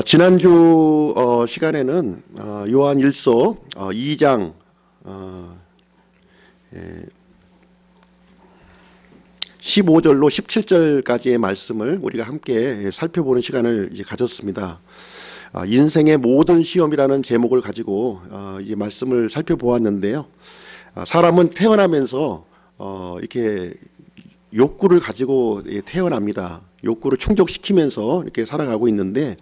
지난주 시간에는 요한일서 2장 15절로 17절까지의 말씀을 우리가 함께 살펴보는 시간을 이제 가졌습니다. 인생의 모든 시험이라는 제목을 가지고 이제 말씀을 살펴보았는데요. 사람은 태어나면서 이렇게 욕구를 가지고 태어납니다. 욕구를 충족시키면서 이렇게 살아가고 있는데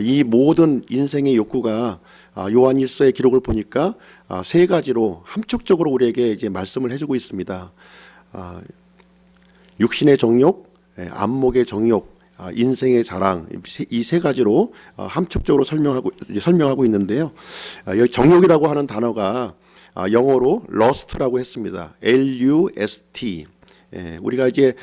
이 모든 인생의 욕구가 요한일서의 기록을 보니까 세 가지로 함축적으로 우리에게 이제 말씀을 해주고 있습니다. 육신의 정욕, 안목의 정욕, 인생의 자랑, 이 세 가지로 함축적으로 설명하고 있는데요. 여기 정욕이라고 하는 단어가 영어로 lust라고 했습니다. L-U-S-T. 우리가 이제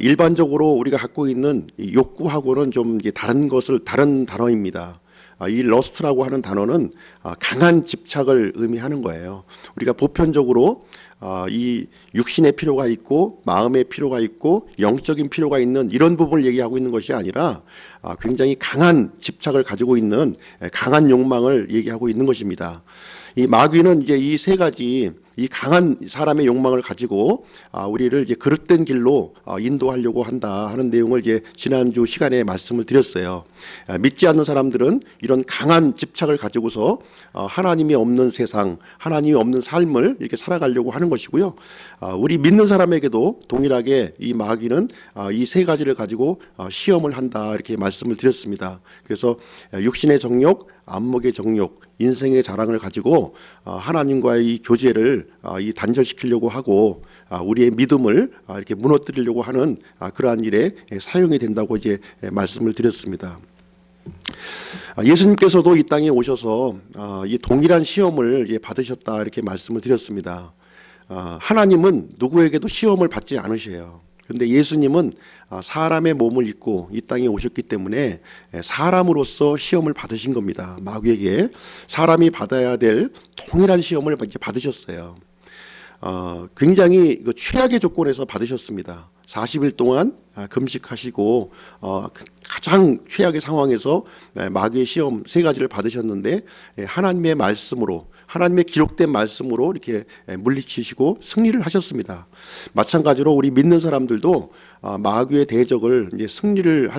일반적으로 우리가 갖고 있는 욕구하고는 좀 이제 다른 단어입니다. 이 lust라고 하는 단어는 강한 집착을 의미하는 거예요. 우리가 보편적으로 이 육신의 필요가 있고 마음의 필요가 있고 영적인 필요가 있는 이런 부분을 얘기하고 있는 것이 아니라 굉장히 강한 집착을 가지고 있는 강한 욕망을 얘기하고 있는 것입니다. 이 마귀는 이제 이 세 가지 이 강한 사람의 욕망을 가지고 우리를 이제 그릇된 길로 인도하려고 한다 하는 내용을 이제 지난주 시간에 말씀을 드렸어요. 믿지 않는 사람들은 이런 강한 집착을 가지고서 하나님이 없는 세상, 하나님이 없는 삶을 이렇게 살아가려고 하는 것이고요. 우리 믿는 사람에게도 동일하게 이 마귀는 이 세 가지를 가지고 시험을 한다 이렇게 말씀을 드렸습니다. 그래서 육신의 정욕, 안목의 정욕, 인생의 자랑을 가지고 하나님과의 이 교제를 이 단절시키려고 하고 우리의 믿음을 이렇게 무너뜨리려고 하는 그러한 일에 사용이 된다고 이제 말씀을 드렸습니다. 예수님께서도 이 땅에 오셔서 이 동일한 시험을 이제 받으셨다 이렇게 말씀을 드렸습니다. 하나님은 누구에게도 시험을 받지 않으셔요. 그런데 예수님은 사람의 몸을 입고 이 땅에 오셨기 때문에 사람으로서 시험을 받으신 겁니다. 마귀에게 사람이 받아야 될 동일한 시험을 이제 받으셨어요. 굉장히 최악의 조건에서 받으셨습니다. 40일 동안 금식하시고 가장 최악의 상황에서 마귀의 시험 세 가지를 받으셨는데 하나님의 말씀으로 하나님의 기록된 말씀으로 이렇게 물리치시고 승리를 하셨습니다. 마찬가지로 우리 믿는 사람들도 마귀의 대적을 이제 승리를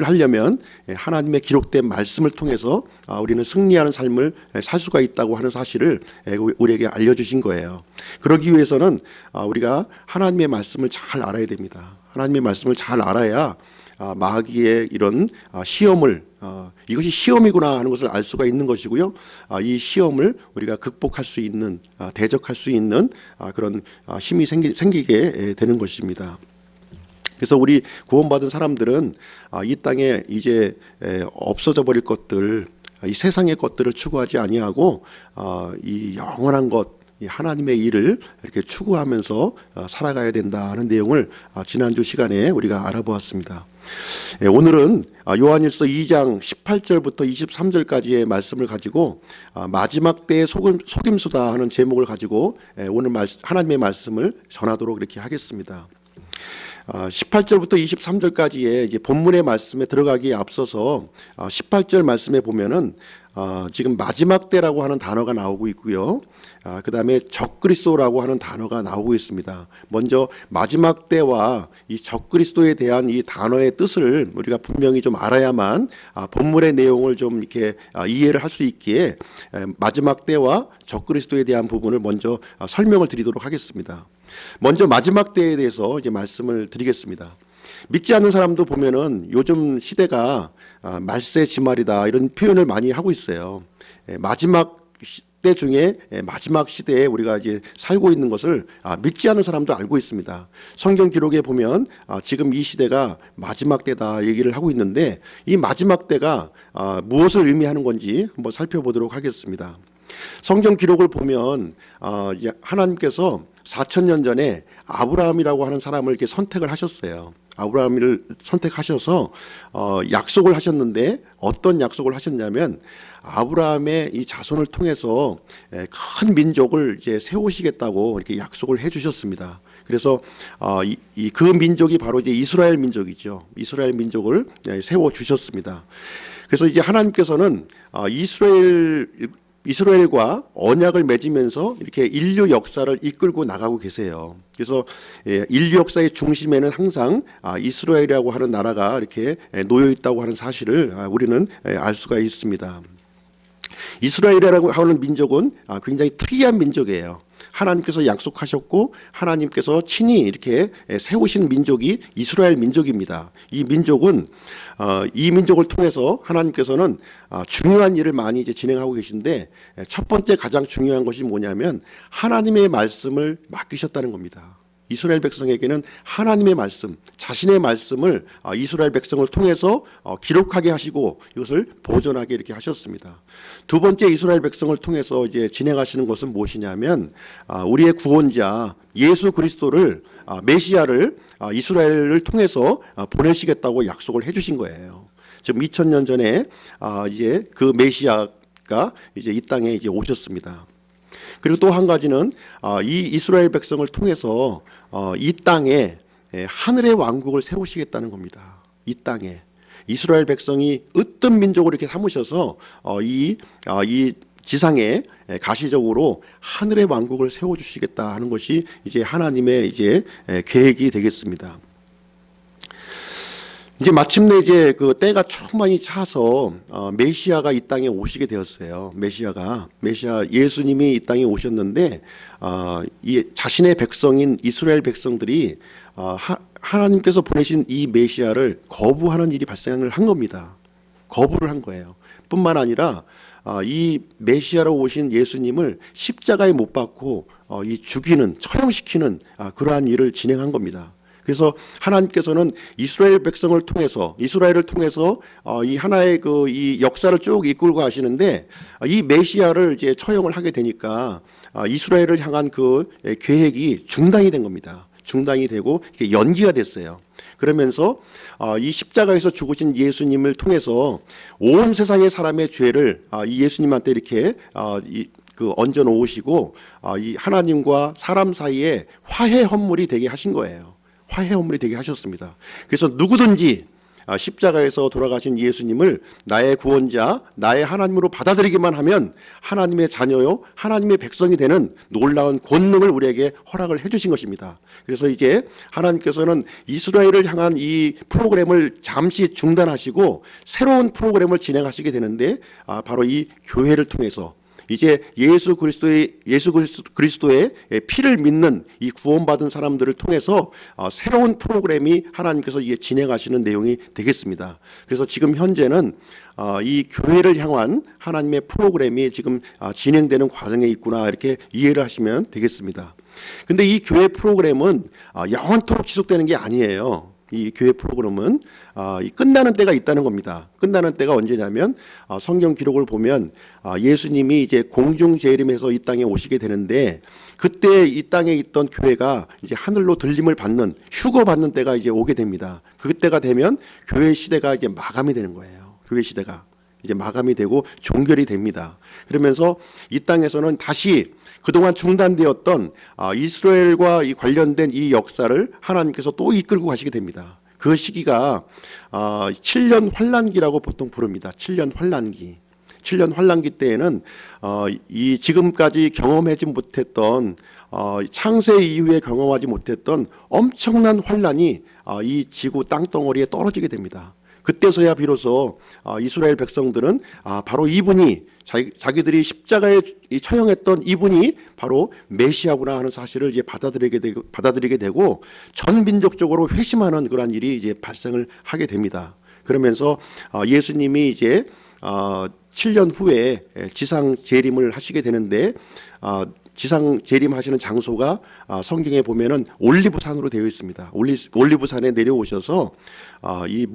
하려면 하나님의 기록된 말씀을 통해서 우리는 승리하는 삶을 살 수가 있다고 하는 사실을 우리에게 알려주신 거예요. 그러기 위해서는 우리가 하나님의 말씀을 잘 알아야 됩니다. 하나님의 말씀을 잘 알아야 마귀의 이런 시험을 이것이 시험이구나 하는 것을 알 수가 있는 것이고요. 이 시험을 우리가 극복할 수 있는 대적할 수 있는 그런 힘이 생기게 되는 것입니다. 그래서 우리 구원받은 사람들은 이 땅에 이제 없어져 버릴 것들, 이 세상의 것들을 추구하지 아니하고 이 영원한 것, 이 하나님의 일을 이렇게 추구하면서 살아가야 된다 하는 내용을 지난주 시간에 우리가 알아보았습니다. 오늘은 요한일서 2장 18절부터 23절까지의 말씀을 가지고 마지막 때의 속임수다 하는 제목을 가지고 오늘 하나님의 말씀을 전하도록 이렇게 하겠습니다. 18절부터 23절까지의 이제 본문의 말씀에 들어가기에 앞서서 18절 말씀에 보면은 지금 마지막 때라고 하는 단어가 나오고 있고요. 그 다음에 적그리스도라고 하는 단어가 나오고 있습니다. 먼저 마지막 때와 이 적그리스도에 대한 이 단어의 뜻을 우리가 분명히 좀 알아야만 본문의 내용을 좀 이렇게 이해를 할 수 있기에 마지막 때와 적그리스도에 대한 부분을 먼저 설명을 드리도록 하겠습니다. 먼저 마지막 때에 대해서 이제 말씀을 드리겠습니다. 믿지 않는 사람도 보면은 요즘 시대가 말세 지말이다 이런 표현을 많이 하고 있어요. 마지막 때 중에 마지막 시대에 우리가 이제 살고 있는 것을 믿지 않는 사람도 알고 있습니다. 성경 기록에 보면 지금 이 시대가 마지막 때다 얘기를 하고 있는데 이 마지막 때가 무엇을 의미하는 건지 한번 살펴보도록 하겠습니다. 성경 기록을 보면 하나님께서 4,000년 전에 아브라함이라고 하는 사람을 이렇게 선택을 하셨어요. 아브라함을 선택하셔서 약속을 하셨는데 어떤 약속을 하셨냐면 아브라함의 이 자손을 통해서 큰 민족을 이제 세우시겠다고 이렇게 약속을 해주셨습니다. 그래서 그 민족이 바로 이제 이스라엘 민족이죠. 이스라엘 민족을 세워 주셨습니다. 그래서 이제 하나님께서는 이스라엘과 언약을 맺으면서 이렇게 인류 역사를 이끌고 나가고 계세요. 그래서 인류 역사의 중심에는 항상 이스라엘이라고 하는 나라가 이렇게 놓여 있다고 하는 사실을 우리는 알 수가 있습니다. 이스라엘이라고 하는 민족은 굉장히 특이한 민족이에요. 하나님께서 약속하셨고 하나님께서 친히 이렇게 세우신 민족이 이스라엘 민족입니다. 이 민족은 이 민족을 통해서 하나님께서는 중요한 일을 많이 이제 진행하고 계신데, 첫 번째 가장 중요한 것이 뭐냐면 하나님의 말씀을 맡기셨다는 겁니다. 이스라엘 백성에게는 하나님의 말씀, 자신의 말씀을 이스라엘 백성을 통해서 기록하게 하시고 이것을 보존하게 이렇게 하셨습니다. 두 번째 이스라엘 백성을 통해서 이제 진행하시는 것은 무엇이냐면 우리의 구원자 예수 그리스도를 메시아를 이스라엘을 통해서 보내시겠다고 약속을 해주신 거예요. 지금 2000년 전에 이제 그 메시아가 이제 이 땅에 이제 오셨습니다. 그리고 또 한 가지는 이 이스라엘 백성을 통해서 이 땅에 하늘의 왕국을 세우시겠다는 겁니다. 이 땅에 이스라엘 백성이 으뜸 민족으로 이렇게 삼으셔서 이 지상에 가시적으로 하늘의 왕국을 세워주시겠다 하는 것이 이제 하나님의 이제 계획이 되겠습니다. 이제 마침내 이제 그 때가 충만히 차서 메시아가 이 땅에 오시게 되었어요. 메시아 예수님이 이 땅에 오셨는데 이 자신의 백성인 이스라엘 백성들이 하나님께서 보내신 이 메시아를 거부하는 일이 발생을 한 겁니다. 거부를 한 거예요. 뿐만 아니라 이 메시아로 오신 예수님을 십자가에 못 박고 이 죽이는, 처형시키는 그러한 일을 진행한 겁니다. 그래서 하나님께서는 이스라엘을 통해서 이 하나의 이 역사를 쭉 이끌고 가시는데, 이 메시아를 이제 처형을 하게 되니까 이스라엘을 향한 그 계획이 중단이 된 겁니다. 중단이 되고 이렇게 연기가 됐어요. 그러면서 이 십자가에서 죽으신 예수님을 통해서 온 세상의 사람의 죄를 이 예수님한테 이렇게 얹어 놓으시고 이 하나님과 사람 사이에 화해 헌물이 되게 하신 거예요. 화해 헌물이 되게 하셨습니다. 그래서 누구든지 십자가에서 돌아가신 예수님을 나의 구원자, 나의 하나님으로 받아들이기만 하면 하나님의 자녀요, 하나님의 백성이 되는 놀라운 권능을 우리에게 허락을 해주신 것입니다. 그래서 이제 하나님께서는 이스라엘을 향한 이 프로그램을 잠시 중단하시고 새로운 프로그램을 진행하시게 되는데, 바로 이 교회를 통해서 이제 예수 그리스도의 피를 믿는 이 구원받은 사람들을 통해서 새로운 프로그램이 하나님께서 이게 진행하시는 내용이 되겠습니다. 그래서 지금 현재는 이 교회를 향한 하나님의 프로그램이 지금 진행되는 과정에 있구나, 이렇게 이해를 하시면 되겠습니다. 근데 이 교회 프로그램은 영원토록 지속되는 게 아니에요. 이 교회 프로그램은 끝나는 때가 있다는 겁니다. 끝나는 때가 언제냐면 성경 기록을 보면 예수님이 이제 공중 재림해서 이 땅에 오시게 되는데, 그때 이 땅에 있던 교회가 이제 하늘로 들림을 받는, 휴거받는 때가 이제 오게 됩니다. 그때가 되면 교회 시대가 이제 마감이 되는 거예요. 교회 시대가 이제 마감이 되고 종결이 됩니다. 그러면서 이 땅에서는 다시 그동안 중단되었던 이스라엘과 관련된 이 역사를 하나님께서 또 이끌고 가시게 됩니다. 그 시기가 7년 환란기라고 보통 부릅니다. 7년 환란기. 7년 환란기 때에는 이 지금까지 경험하지 못했던, 창세 이후에 경험하지 못했던 엄청난 환란이 이 지구 땅덩어리에 떨어지게 됩니다. 그때서야 비로소 이스라엘 백성들은 바로 이분이 자기들이 십자가에 처형했던 이분이 바로 메시아구나 하는 사실을 이제 받아들이게 되고 전 민족적으로 회심하는 그런 일이 이제 발생을 하게 됩니다. 그러면서 예수님이 이제 7년 후에 지상 재림을 하시게 되는데, 지상 재림하시는 장소가 성경에 보면은 올리브산으로 되어 있습니다. 올리브산에 내려오셔서 이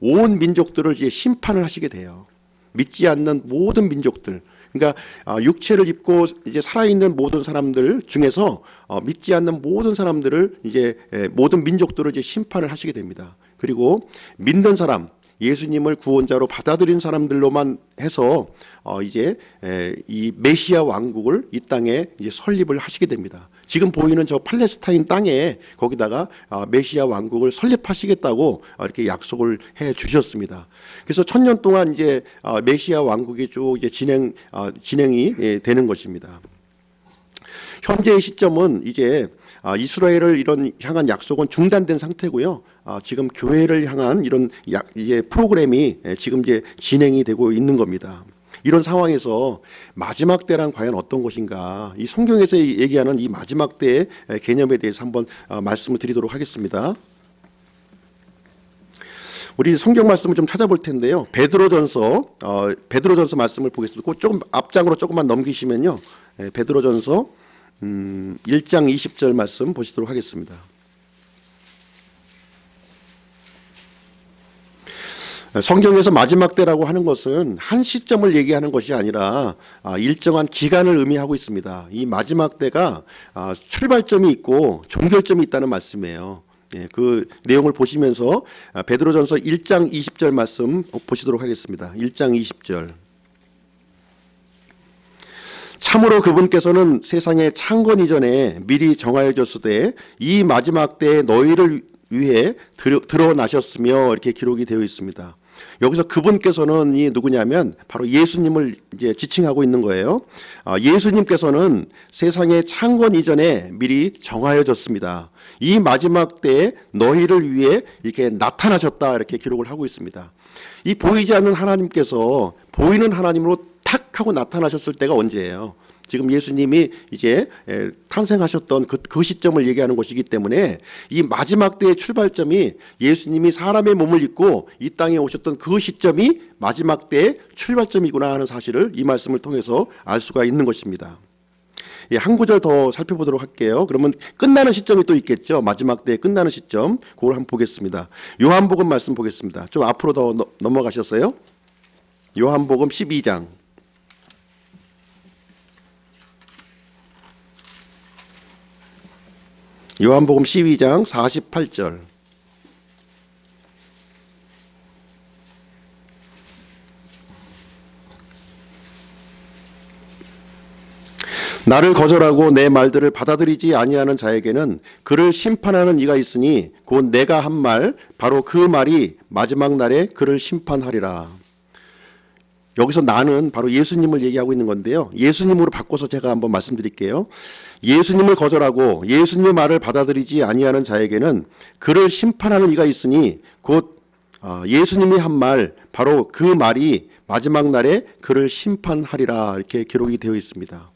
온 민족들을 이제 심판을 하시게 돼요. 믿지 않는 모든 민족들, 그러니까 육체를 입고 이제 살아있는 모든 사람들 중에서 믿지 않는 모든 사람들을 이제 모든 민족들을 이제 심판을 하시게 됩니다. 그리고 믿는 사람, 예수님을 구원자로 받아들인 사람들로만 해서 이제 이 메시아 왕국을 이 땅에 이제 설립을 하시게 됩니다. 지금 보이는 저 팔레스타인 땅에 거기다가 메시아 왕국을 설립하시겠다고 이렇게 약속을 해 주셨습니다. 그래서 1000년 동안 이제 메시아 왕국이 쭉 이제 진행이 되는 것입니다. 현재의 시점은 이제 이스라엘을 향한 약속은 중단된 상태고요. 지금 교회를 향한 이런 이제 프로그램이 지금 이제 진행이 되고 있는 겁니다. 이런 상황에서 마지막 때란 과연 어떤 것인가? 이 성경에서 얘기하는 이 마지막 때의 개념에 대해서 한번 말씀을 드리도록 하겠습니다. 우리 성경 말씀을 좀 찾아볼 텐데요. 베드로전서 말씀을 보겠습니다. 조금 앞장으로 조금만 넘기시면요. 베드로전서 1장 20절 말씀 보시도록 하겠습니다. 성경에서 마지막 때라고 하는 것은 한 시점을 얘기하는 것이 아니라 일정한 기간을 의미하고 있습니다. 이 마지막 때가 출발점이 있고 종결점이 있다는 말씀이에요. 그 내용을 보시면서 베드로전서 1장 20절 말씀 보시도록 하겠습니다. 1장 20절. 참으로 그분께서는 세상의 창건 이전에 미리 정하여졌으되 이 마지막 때에 너희를 위해 드러나셨으며 이렇게 기록이 되어 있습니다. 여기서 그분께서는 이 누구냐면 바로 예수님을 이제 지칭하고 있는 거예요. 예수님께서는 세상의 창건 이전에 미리 정하여졌습니다. 이 마지막 때에 너희를 위해 이렇게 나타나셨다 이렇게 기록을 하고 있습니다. 이 보이지 않는 하나님께서 보이는 하나님으로 탁 하고 나타나셨을 때가 언제예요? 지금 예수님이 이제 탄생하셨던 그 시점을 얘기하는 것이기 때문에 이 마지막 때의 출발점이 예수님이 사람의 몸을 입고 이 땅에 오셨던 그 시점이 마지막 때의 출발점이구나 하는 사실을 이 말씀을 통해서 알 수가 있는 것입니다. 한 구절 더 살펴보도록 할게요. 그러면 끝나는 시점이 또 있겠죠. 마지막 때의 끝나는 시점. 그걸 한번 보겠습니다. 요한복음 말씀 보겠습니다. 좀 앞으로 더 넘어가셨어요. 요한복음 12장. 요한복음 12장 48절. 나를 거절하고 내 말들을 받아들이지 아니하는 자에게는 그를 심판하는 이가 있으니 곧 내가 한 말 바로 그 말이 마지막 날에 그를 심판하리라. 여기서 나는 바로 예수님을 얘기하고 있는 건데요. 예수님으로 바꿔서 제가 한번 말씀드릴게요. 예수님을 거절하고 예수님의 말을 받아들이지 아니하는 자에게는 그를 심판하는 이가 있으니 곧 예수님이 한 말 바로 그 말이 마지막 날에 그를 심판하리라 이렇게 기록이 되어 있습니다.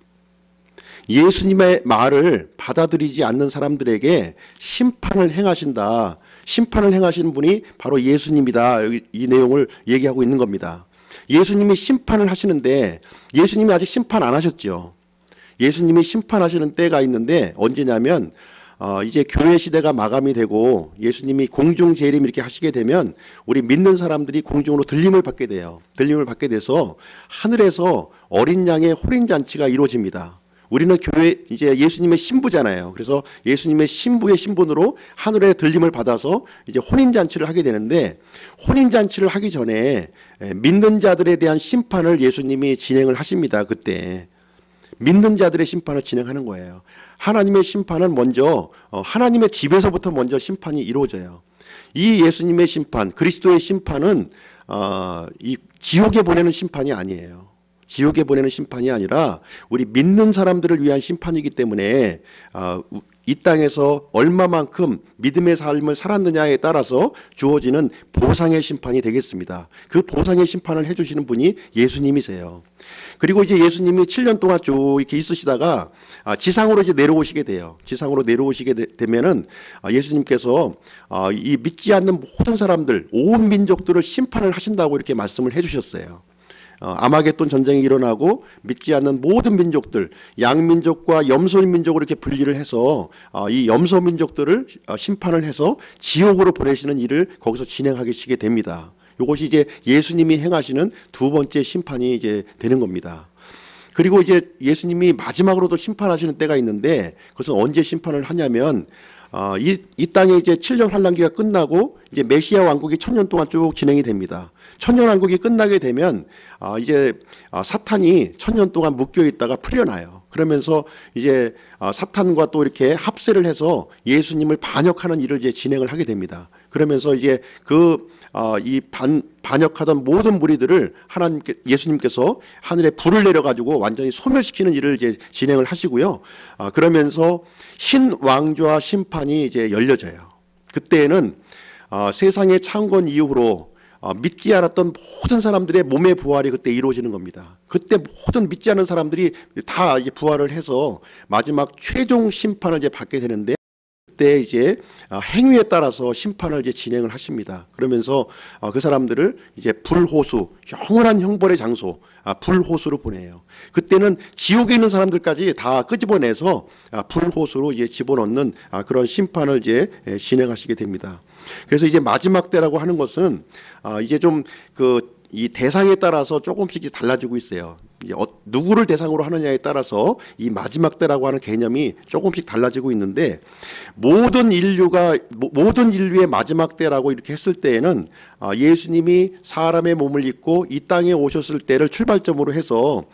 예수님의 말을 받아들이지 않는 사람들에게 심판을 행하신다. 심판을 행하시는 분이 바로 예수님이다. 이 내용을 얘기하고 있는 겁니다. 예수님이 심판을 하시는데 예수님이 아직 심판 안 하셨죠. 예수님이 심판하시는 때가 있는데 언제냐면 이제 교회 시대가 마감이 되고 예수님이 공중 재림 이렇게 하시게 되면 우리 믿는 사람들이 공중으로 들림을 받게 돼요. 들림을 받게 돼서 하늘에서 어린 양의 혼인 잔치가 이루어집니다. 우리는 교회 이제 예수님의 신부잖아요. 그래서 예수님의 신부의 신분으로 하늘의 들림을 받아서 이제 혼인 잔치를 하게 되는데 혼인 잔치를 하기 전에 믿는 자들에 대한 심판을 예수님이 진행을 하십니다. 그때 믿는 자들의 심판을 진행하는 거예요. 하나님의 심판은 먼저 하나님의 집에서부터 먼저 심판이 이루어져요. 이 예수님의 심판, 그리스도의 심판은 이 지옥에 보내는 심판이 아니에요. 지옥에 보내는 심판이 아니라 우리 믿는 사람들을 위한 심판이기 때문에 이 땅에서 얼마만큼 믿음의 삶을 살았느냐에 따라서 주어지는 보상의 심판이 되겠습니다. 그 보상의 심판을 해주시는 분이 예수님이세요. 그리고 이제 예수님이 7년 동안 쭉 이렇게 있으시다가 지상으로 이제 내려오시게 돼요. 지상으로 내려오시게 되면은 예수님께서 이 믿지 않는 모든 사람들, 온 민족들을 심판을 하신다고 이렇게 말씀을 해주셨어요. 아마겟돈 전쟁이 일어나고 믿지 않는 모든 민족들, 양민족과 염소민족으로 이렇게 분리를 해서 이 염소민족들을 심판을 해서 지옥으로 보내시는 일을 거기서 진행하시게 됩니다. 이것이 이제 예수님이 행하시는 두 번째 심판이 이제 되는 겁니다. 그리고 이제 예수님이 마지막으로도 심판하시는 때가 있는데 그것은 언제 심판을 하냐면 이 땅에 이제 7년 환란기가 끝나고 이제 메시아 왕국이 1000년 동안 쭉 진행이 됩니다. 1000년 왕국이 끝나게 되면 이제 사탄이 1000년 동안 묶여 있다가 풀려나요. 그러면서 이제 사탄과 또 이렇게 합세를 해서 예수님을 반역하는 일을 이제 진행을 하게 됩니다. 그러면서 이제 반역하던 모든 무리들을 예수님께서 하늘에 불을 내려가지고 완전히 소멸시키는 일을 이제 진행을 하시고요. 그러면서 신 왕좌 심판이 이제 열려져요. 그때에는 세상의 창건 이후로 믿지 않았던 모든 사람들의 몸의 부활이 그때 이루어지는 겁니다. 그때 모든 믿지 않은 사람들이 다 이제 부활을 해서 마지막 최종 심판을 이제 받게 되는데, 그때 이제 행위에 따라서 심판을 이제 진행을 하십니다. 그러면서 그 사람들을 이제 불호수, 영원한 형벌의 장소, 불호수로 보내요. 그때는 지옥에 있는 사람들까지 다 끄집어내서 불호수로 이제 집어넣는 그런 심판을 이제 진행하시게 됩니다. 그래서 이제 마지막 때라고 하는 것은 이제 좀 이 대상에 따라서 조금씩 달라지고 있어요. 누구를 대상으로 하느냐에 따라서 이 마지막 때라고 하는 개념이 조금씩 달라지고 있는데, 모든 인류의 마지막 때라고 이렇게 했을 때에는 예수님이 사람의 몸을 입고 이 땅에 오셨을 때를 출발점으로 해서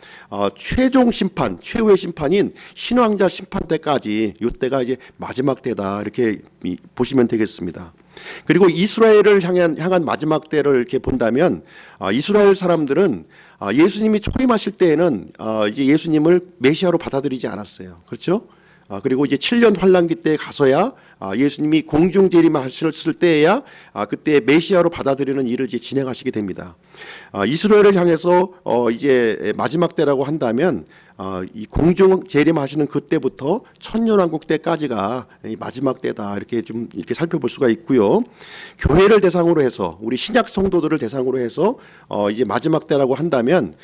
최종 심판, 최후의 심판인 신왕자 심판 때까지, 이때가 이제 마지막 때다 이렇게 보시면 되겠습니다. 그리고 이스라엘을 향한 마지막 때를 이렇게 본다면, 이스라엘 사람들은 예수님이 초림하실 때에는 이제 예수님을 메시아로 받아들이지 않았어요. 그렇죠? 그리고 이제 7년 환란기 때 가서야 예수님이 공중 재림하셨을 때에야 그때 메시아로 받아들이는 일을 이제 진행하시게 됩니다. 이스라엘을 향해서 이제 마지막 때라고 한다면 이 공중 재림하시는 그때부터 천년왕국 때까지가 이 마지막 때다 이렇게 좀 이렇게 살펴볼 수가 있고요. 교회를 대상으로 해서, 우리 신약 성도들을 대상으로 해서 이제 마지막 때라고 한다면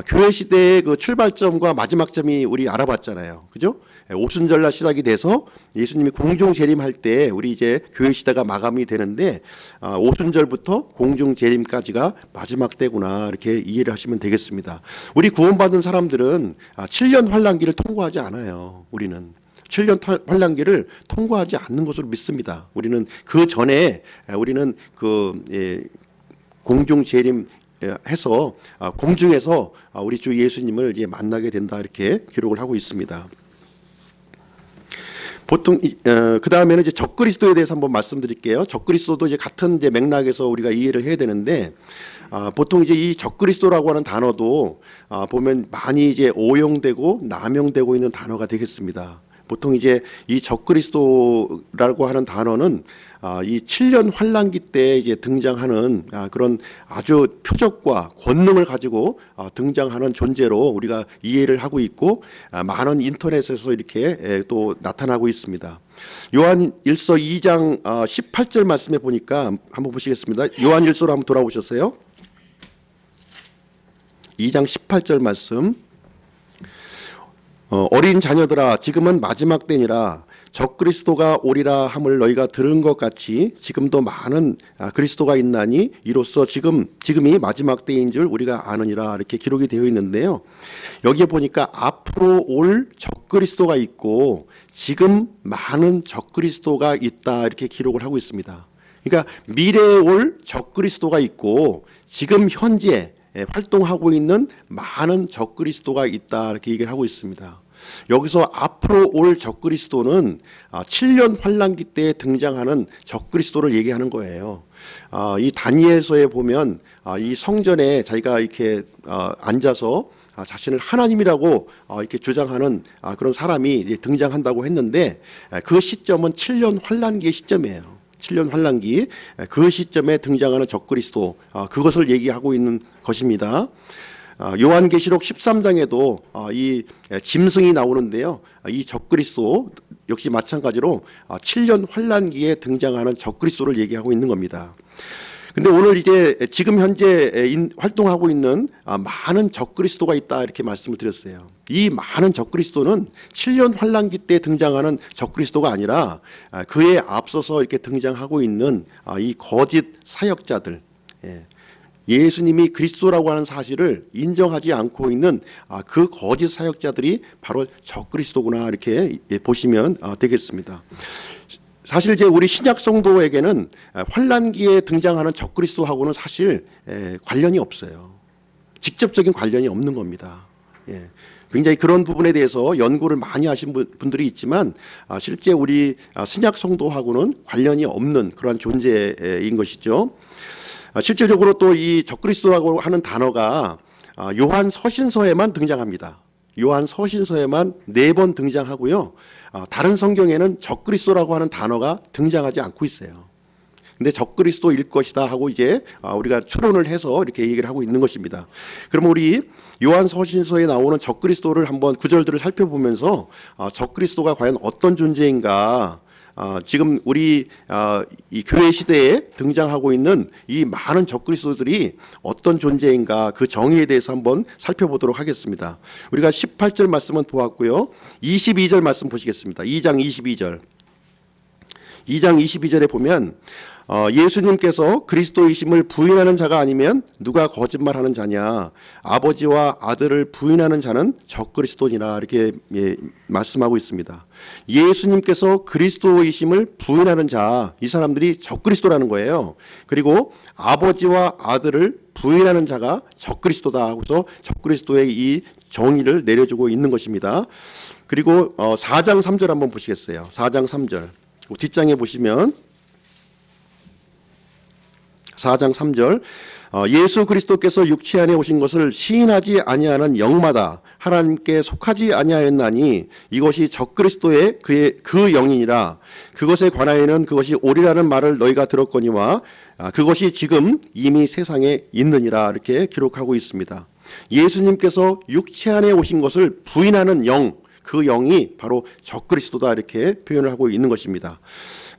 교회 시대의 그 출발점과 마지막점이 우리 알아봤잖아요. 그죠? 오순절날 시작이 돼서 예수님이 공중 재림할 때 우리 이제 교회 시대가 마감이 되는데, 오순절부터 공중 재림까지가 마지막 때구나 이렇게 이해를 하시면 되겠습니다. 우리 구원받은 사람들은 7년 환란기를 통과하지 않아요. 우리는 7년 환란기를 통과하지 않는 것으로 믿습니다. 우리는 그 전에 우리는 공중 재림 해서 공중에서 우리 주 예수님을 이제 만나게 된다 이렇게 기록을 하고 있습니다. 보통 그 다음에는 이제 적그리스도에 대해서 한번 말씀드릴게요. 적그리스도도 이제 같은 이제 맥락에서 우리가 이해를 해야 되는데, 보통 이제 이 적그리스도라고 하는 단어도 보면 많이 이제 오용되고 남용되고 있는 단어가 되겠습니다. 보통 이제 이 적그리스도라고 하는 단어는 이 7년 환란기 때 이제 등장하는 그런 아주 표적과 권능을 가지고 등장하는 존재로 우리가 이해를 하고 있고, 많은 인터넷에서 이렇게 또 나타나고 있습니다. 요한 1서 2장 18절 말씀에 보니까 한번 보시겠습니다. 요한 1서로 한번 돌아오셨어요. 2장 18절 말씀. 어린 자녀들아, 지금은 마지막 때니라. 적그리스도가 오리라 함을 너희가 들은 것 같이 지금도 많은 그리스도가 있나니 이로써 지금이 마지막 때인 줄 우리가 아느니라 이렇게 기록이 되어 있는데요. 여기에 보니까 앞으로 올 적그리스도가 있고 지금 많은 적그리스도가 있다 이렇게 기록을 하고 있습니다. 그러니까 미래에 올 적그리스도가 있고 지금 현재 활동하고 있는 많은 적그리스도가 있다 이렇게 얘기를 하고 있습니다. 여기서 앞으로 올 적그리스도는 7년 환란기 때 등장하는 적그리스도를 얘기하는 거예요. 이 다니엘서에 보면 이 성전에 자기가 이렇게 앉아서 자신을 하나님이라고 이렇게 주장하는 그런 사람이 등장한다고 했는데, 그 시점은 7년 환란기의 시점이에요. 7년 환란기, 그 시점에 등장하는 적그리스도, 그것을 얘기하고 있는 것입니다. 요한계시록 13장에도 이 짐승이 나오는데요. 이 적그리스도 역시 마찬가지로 7년 환란기에 등장하는 적그리스도를 얘기하고 있는 겁니다. 근데 오늘 이제 지금 현재 활동하고 있는 많은 적그리스도가 있다 이렇게 말씀을 드렸어요. 이 많은 적그리스도는 7년 환란기 때 등장하는 적그리스도가 아니라 그에 앞서서 이렇게 등장하고 있는 이 거짓 사역자들, 예수님이 그리스도라고 하는 사실을 인정하지 않고 있는 그 거짓 사역자들이 바로 적그리스도구나 이렇게 보시면 되겠습니다. 사실 이제 우리 신약 성도에게는 환란기에 등장하는 적그리스도하고는 사실 관련이 없어요. 직접적인 관련이 없는 겁니다. 굉장히 그런 부분에 대해서 연구를 많이 하신 분들이 있지만 실제 우리 신약 성도하고는 관련이 없는 그러한 존재인 것이죠. 실질적으로 또 이 적그리스도라고 하는 단어가 요한 서신서에만 등장합니다. 요한 서신서에만 4번 등장하고요. 다른 성경에는 적그리스도라고 하는 단어가 등장하지 않고 있어요. 근데 적그리스도일 것이다 하고 이제 우리가 추론을 해서 이렇게 얘기를 하고 있는 것입니다. 그럼 우리 요한 서신서에 나오는 적그리스도를 한번 구절들을 살펴보면서 적그리스도가 과연 어떤 존재인가, 지금 우리 이 교회 시대에 등장하고 있는 이 많은 적그리스도들이 어떤 존재인가, 그 정의에 대해서 한번 살펴보도록 하겠습니다. 우리가 18절 말씀은 보았고요. 22절 말씀 보시겠습니다. 2장 22절. 2장 22절에 보면 예수님께서 그리스도이심을 부인하는 자가 아니면 누가 거짓말하는 자냐, 아버지와 아들을 부인하는 자는 적그리스도니라, 이렇게 말씀하고 있습니다. 예수님께서 그리스도이심을 부인하는 자, 이 사람들이 적그리스도라는 거예요. 그리고 아버지와 아들을 부인하는 자가 적그리스도다 하고서 적그리스도의 이 정의를 내려주고 있는 것입니다. 그리고 4장 3절 한번 보시겠어요. 4장 3절 뒷장에 보시면 4장 3절 예수 그리스도께서 육체 안에 오신 것을 시인하지 아니하는 영마다 하나님께 속하지 아니하였나니 이것이 적그리스도의 그 영이니라. 그것에 관하여는 그것이 오리라는 말을 너희가 들었거니와 그것이 지금 이미 세상에 있느니라, 이렇게 기록하고 있습니다. 예수님께서 육체 안에 오신 것을 부인하는 영, 그 영이 바로 적그리스도다, 이렇게 표현을 하고 있는 것입니다.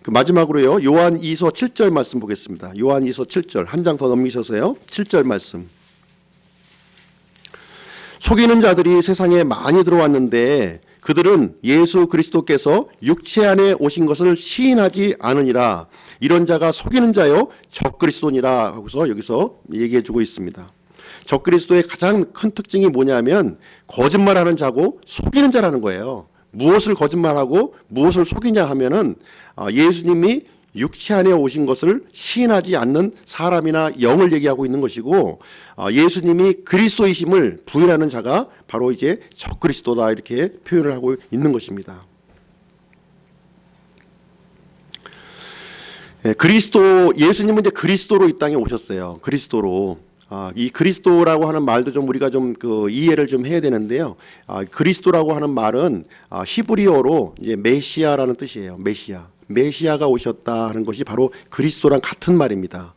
그 마지막으로요, 요한 2서 7절 말씀 보겠습니다. 요한 2서 7절 한 장 더 넘기셔서요. 7절 말씀. 속이는 자들이 세상에 많이 들어왔는데 그들은 예수 그리스도께서 육체 안에 오신 것을 시인하지 않으니라. 이런 자가 속이는 자요 적그리스도니라 하고서 여기서 얘기해 주고 있습니다. 적그리스도의 가장 큰 특징이 뭐냐면 거짓말하는 자고 속이는 자라는 거예요. 무엇을 거짓말하고 무엇을 속이냐 하면은 예수님이 육체 안에 오신 것을 시인하지 않는 사람이나 영을 얘기하고 있는 것이고, 예수님이 그리스도이심을 부인하는 자가 바로 이제 적그리스도다, 이렇게 표현을 하고 있는 것입니다. 예수님은 이제 그리스도로 이 땅에 오셨어요. 그리스도로. 이 그리스도라고 하는 말도 좀 우리가 좀 이해를 좀 해야 되는데요. 그리스도라고 하는 말은 히브리어로 이제 메시아라는 뜻이에요. 메시아가 오셨다 하는 것이 바로 그리스도랑 같은 말입니다.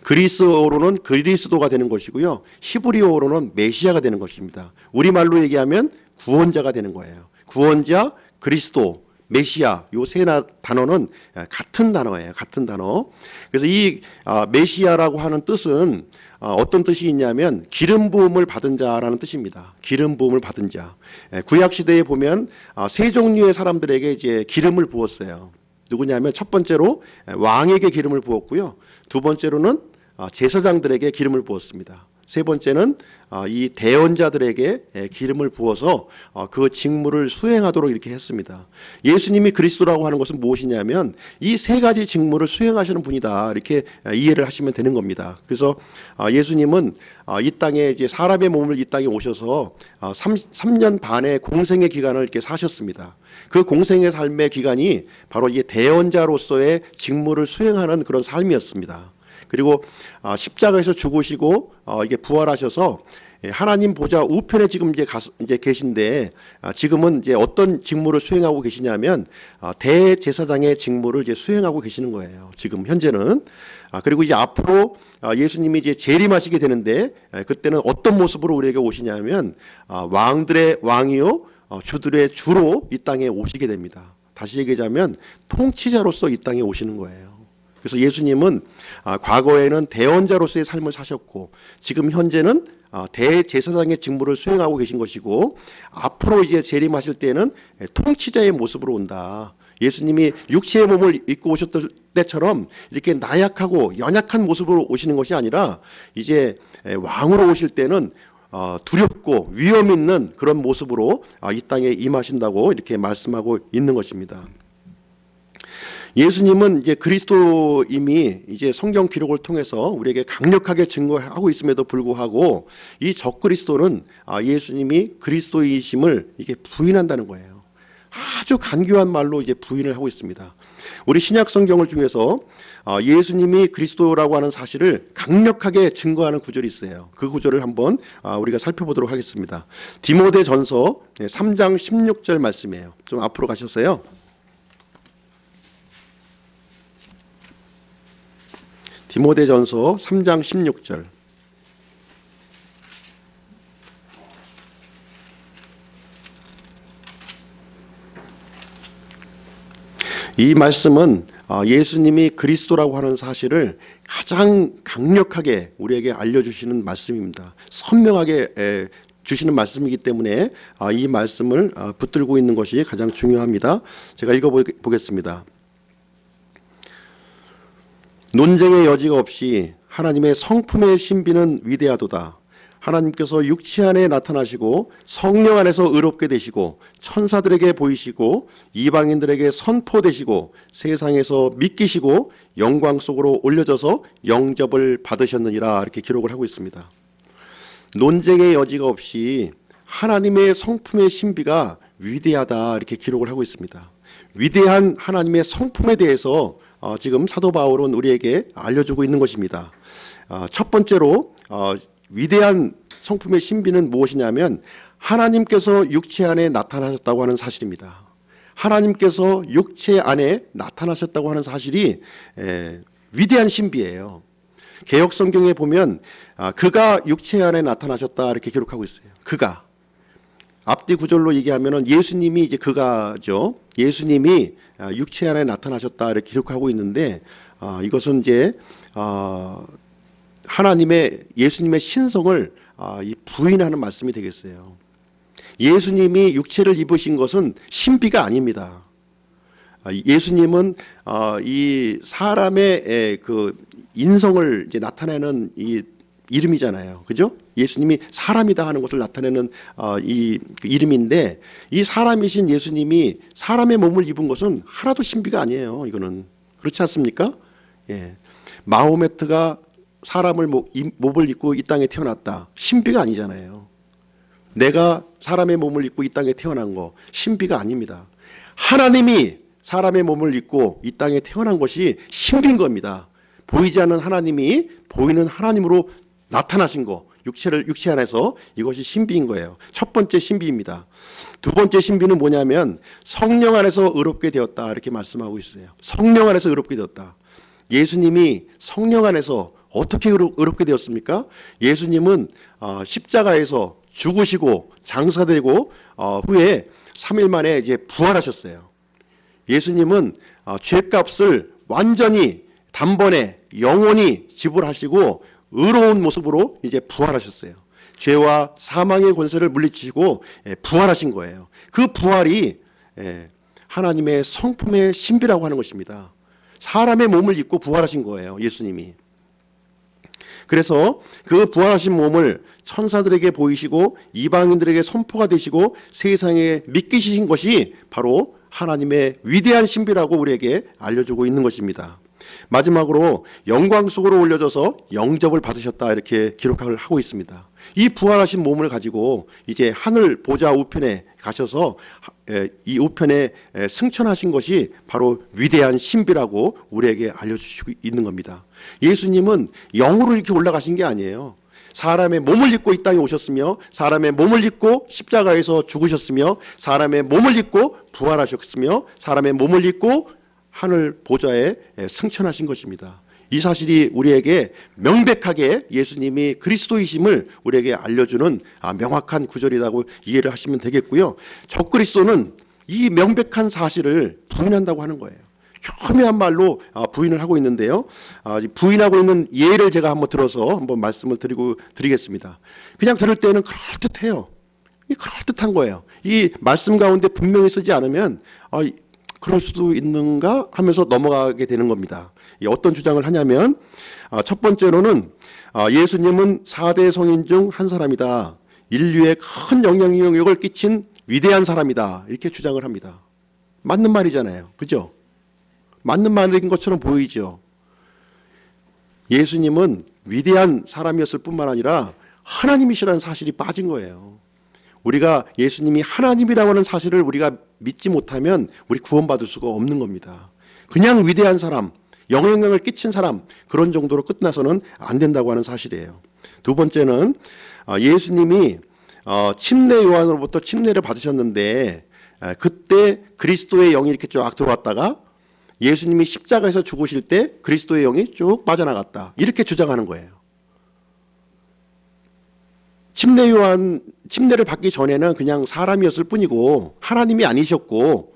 그리스어로는 그리스도가 되는 것이고요. 히브리어로는 메시아가 되는 것입니다. 우리말로 얘기하면 구원자가 되는 거예요. 구원자, 그리스도, 메시아, 요 세 단어는 같은 단어예요. 같은 단어. 그래서 이 메시아라고 하는 뜻은 어떤 뜻이 있냐면 기름 부음을 받은 자라는 뜻입니다. 기름 부음을 받은 자. 구약 시대에 보면 세 종류의 사람들에게 이제 기름을 부었어요. 누구냐면 첫 번째로 왕에게 기름을 부었고요. 두 번째로는 제사장들에게 기름을 부었습니다. 세 번째는 이 대언자들에게 기름을 부어서 그 직무를 수행하도록 이렇게 했습니다. 예수님이 그리스도라고 하는 것은 무엇이냐면 이 세 가지 직무를 수행하시는 분이다, 이렇게 이해를 하시면 되는 겁니다. 그래서 예수님은 이 땅에 이제 사람의 몸을 이 땅에 오셔서 3년 반의 공생의 기간을 이렇게 사셨습니다. 그 공생의 삶의 기간이 바로 이 대언자로서의 직무를 수행하는 그런 삶이었습니다. 그리고 십자가에서 죽으시고 이게 부활하셔서 하나님 보좌 우편에 지금 이제 계신데, 지금은 이제 어떤 직무를 수행하고 계시냐면 대제사장의 직무를 이제 수행하고 계시는 거예요. 지금 현재는. 그리고 이제 앞으로 예수님이 이제 재림하시게 되는데, 그때는 어떤 모습으로 우리에게 오시냐면 왕들의 왕이요 주들의 주로 이 땅에 오시게 됩니다. 다시 얘기하자면 통치자로서 이 땅에 오시는 거예요. 그래서 예수님은 과거에는 대언자로서의 삶을 사셨고, 지금 현재는 대제사장의 직무를 수행하고 계신 것이고, 앞으로 이제 재림하실 때는 통치자의 모습으로 온다. 예수님이 육체의 몸을 입고 오셨던 때처럼 이렇게 나약하고 연약한 모습으로 오시는 것이 아니라 이제 왕으로 오실 때는 두렵고 위험 있는 그런 모습으로 이 땅에 임하신다고 이렇게 말씀하고 있는 것입니다. 예수님은 이제 그리스도임이 이제 성경 기록을 통해서 우리에게 강력하게 증거하고 있음에도 불구하고 이 적그리스도는 예수님이 그리스도이심을 이게 부인한다는 거예요. 아주 간교한 말로 이제 부인을 하고 있습니다. 우리 신약 성경을 중에서 예수님이 그리스도라고 하는 사실을 강력하게 증거하는 구절이 있어요. 그 구절을 한번 우리가 살펴보도록 하겠습니다. 디모데전서 3장 16절 말씀이에요. 좀 앞으로 가셨어요. 디모데전서 3장 16절. 이 말씀은 예수님이 그리스도라고 하는 사실을 가장 강력하게 우리에게 알려주시는 말씀입니다. 선명하게 주시는 말씀이기 때문에 이 말씀을 붙들고 있는 것이 가장 중요합니다. 제가 읽어보겠습니다. 논쟁의 여지가 없이 하나님의 성품의 신비는 위대하도다. 하나님께서 육체 안에 나타나시고 성령 안에서 의롭게 되시고 천사들에게 보이시고 이방인들에게 선포되시고 세상에서 믿기시고 영광 속으로 올려져서 영접을 받으셨느니라, 이렇게 기록을 하고 있습니다. 논쟁의 여지가 없이 하나님의 성품의 신비가 위대하다, 이렇게 기록을 하고 있습니다. 위대한 하나님의 성품에 대해서 지금 사도 바울은 우리에게 알려주고 있는 것입니다. 첫 번째로 위대한 성품의 신비는 무엇이냐면 하나님께서 육체 안에 나타나셨다고 하는 사실입니다. 하나님께서 육체 안에 나타나셨다고 하는 사실이 위대한 신비예요. 개역 성경에 보면 그가 육체 안에 나타나셨다, 이렇게 기록하고 있어요. 그가. 앞뒤 구절로 얘기하면은 예수님이 이제 그가죠. 예수님이 육체 안에 나타나셨다, 이렇게 기록하고 있는데 이것은 이제 예수님의 신성을 부인하는 말씀이 되겠어요. 예수님이 육체를 입으신 것은 신비가 아닙니다. 예수님은 이 사람의 그 인성을 이제 나타내는 이 이름이잖아요, 그죠? 예수님이 사람이다 하는 것을 나타내는 이 이름인데, 이 사람이신 예수님이 사람의 몸을 입은 것은 하나도 신비가 아니에요. 이거는 그렇지 않습니까? 예. 마호메트가 사람을 몸을 입고 이 땅에 태어났다, 신비가 아니잖아요. 내가 사람의 몸을 입고 이 땅에 태어난 거 신비가 아닙니다. 하나님이 사람의 몸을 입고 이 땅에 태어난 것이 신비인 겁니다. 보이지 않는 하나님이 보이는 하나님으로 나타나신 거, 육체 안에서, 이것이 신비인 거예요. 첫 번째 신비입니다. 두 번째 신비는 뭐냐면 성령 안에서 의롭게 되었다, 이렇게 말씀하고 있어요. 성령 안에서 의롭게 되었다. 예수님이 성령 안에서 어떻게 의롭게 되었습니까? 예수님은 십자가에서 죽으시고 장사되고 후에 3일 만에 이제 부활하셨어요. 예수님은 죄값을 완전히 단번에 영원히 지불하시고 의로운 모습으로 이제 부활하셨어요. 죄와 사망의 권세를 물리치시고 부활하신 거예요. 그 부활이 하나님의 성품의 신비라고 하는 것입니다. 사람의 몸을 입고 부활하신 거예요, 예수님이. 그래서 그 부활하신 몸을 천사들에게 보이시고 이방인들에게 선포가 되시고 세상에 믿기신 것이 바로 하나님의 위대한 신비라고 우리에게 알려주고 있는 것입니다. 마지막으로 영광 속으로 올려져서 영접을 받으셨다, 이렇게 기록을 하고 있습니다. 이 부활하신 몸을 가지고 이제 하늘 보좌 우편에 가셔서 이 우편에 승천하신 것이 바로 위대한 신비라고 우리에게 알려주시고 있는 겁니다. 예수님은 영으로 이렇게 올라가신 게 아니에요. 사람의 몸을 입고 이 땅에 오셨으며 사람의 몸을 입고 십자가에서 죽으셨으며 사람의 몸을 입고 부활하셨으며 사람의 몸을 입고 하늘 보좌에 승천하신 것입니다. 이 사실이 우리에게 명백하게 예수님이 그리스도이심을 우리에게 알려주는 명확한 구절이라고 이해를 하시면 되겠고요. 적그리스도는 이 명백한 사실을 부인한다고 하는 거예요. 혐오한 말로 부인을 하고 있는데요. 부인하고 있는 예를 제가 한번 들어서 한번 말씀을 드리겠습니다. 그냥 들을 때는 그럴듯해요. 그럴듯한 거예요. 이 말씀 가운데 분명히 쓰지 않으면 그럴 수도 있는가 하면서 넘어가게 되는 겁니다. 어떤 주장을 하냐면 첫 번째로는 예수님은 4대 성인 중 한 사람이다. 인류에 큰 영향력을 끼친 위대한 사람이다. 이렇게 주장을 합니다. 맞는 말이잖아요. 그죠? 맞는 말인 것처럼 보이죠. 예수님은 위대한 사람이었을 뿐만 아니라 하나님이시라는 사실이 빠진 거예요. 우리가 예수님이 하나님이라고 하는 사실을 우리가 믿지 못하면 우리 구원받을 수가 없는 겁니다. 그냥 위대한 사람, 영향력을 끼친 사람, 그런 정도로 끝나서는 안 된다고 하는 사실이에요. 두 번째는 예수님이 침례 요한으로부터 침례를 받으셨는데 그때 그리스도의 영이 이렇게 쫙 들어왔다가 예수님이 십자가에서 죽으실 때 그리스도의 영이 쭉 빠져나갔다, 이렇게 주장하는 거예요. 침례 요한 침례를 받기 전에는 그냥 사람이었을 뿐이고 하나님이 아니셨고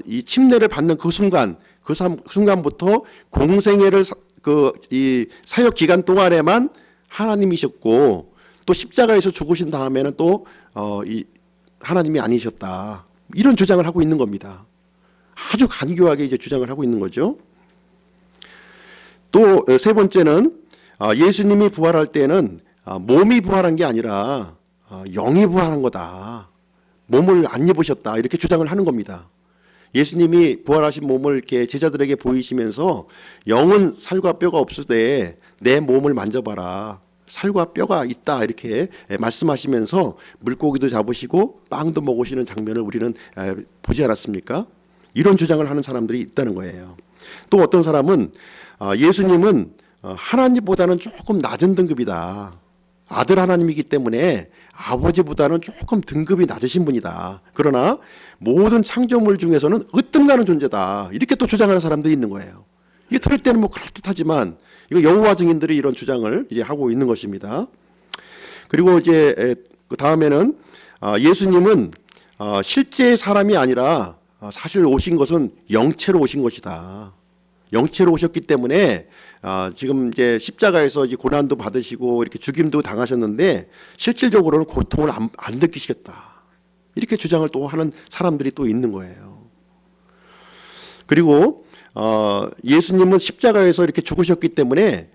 이 침례를 받는 그 순간부터 공생애를 이 사역 기간 동안에만 하나님이셨고 또 십자가에서 죽으신 다음에는 또 이 하나님이 아니셨다, 이런 주장을 하고 있는 겁니다. 아주 간교하게 이제 주장을 하고 있는 거죠. 또 세 번째는 예수님이 부활할 때는 몸이 부활한 게 아니라 영이 부활한 거다, 몸을 안 입으셨다, 이렇게 주장을 하는 겁니다. 예수님이 부활하신 몸을 이렇게 제자들에게 보이시면서 영은 살과 뼈가 없을 때 내 몸을 만져봐라, 살과 뼈가 있다, 이렇게 말씀하시면서 물고기도 잡으시고 빵도 먹으시는 장면을 우리는 보지 않았습니까? 이런 주장을 하는 사람들이 있다는 거예요. 또 어떤 사람은 예수님은 하나님보다는 조금 낮은 등급이다, 아들 하나님이기 때문에 아버지보다는 조금 등급이 낮으신 분이다, 그러나 모든 창조물 중에서는 으뜸가는 존재다, 이렇게 또 주장하는 사람들이 있는 거예요. 이게 들을 때는 뭐 그럴듯하지만 이거 여호와 증인들이 이런 주장을 이제 하고 있는 것입니다. 그리고 이제 그 다음에는 예수님은 실제 사람이 아니라 사실 오신 것은 영체로 오신 것이다. 영체로 오셨기 때문에 지금 이제 십자가에서 이제 고난도 받으시고 이렇게 죽임도 당하셨는데 실질적으로는 고통을 안 느끼시겠다, 이렇게 주장을 또 하는 사람들이 또 있는 거예요. 그리고 예수님은 십자가에서 이렇게 죽으셨기 때문에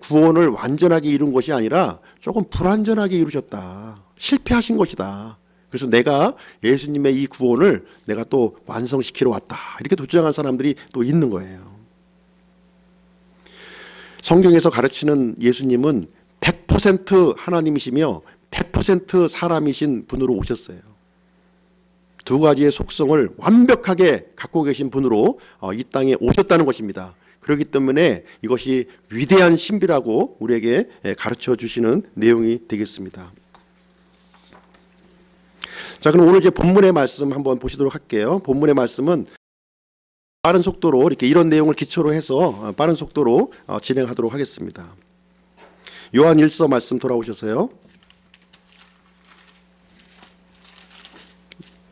구원을 완전하게 이룬 것이 아니라 조금 불완전하게 이루셨다, 실패하신 것이다. 그래서 내가 예수님의 이 구원을 내가 또 완성시키러 왔다, 이렇게 주장한 사람들이 또 있는 거예요. 성경에서 가르치는 예수님은 100% 하나님이시며 100% 사람이신 분으로 오셨어요. 두 가지의 속성을 완벽하게 갖고 계신 분으로 이 땅에 오셨다는 것입니다. 그렇기 때문에 이것이 위대한 신비라고 우리에게 가르쳐 주시는 내용이 되겠습니다. 자, 그럼 오늘 이제 본문의 말씀 한번 보시도록 할게요. 본문의 말씀은 빠른 속도로 이렇게 이런 내용을 기초로 해서 빠른 속도로 진행하도록 하겠습니다. 요한 1서 말씀 돌아오셔서요.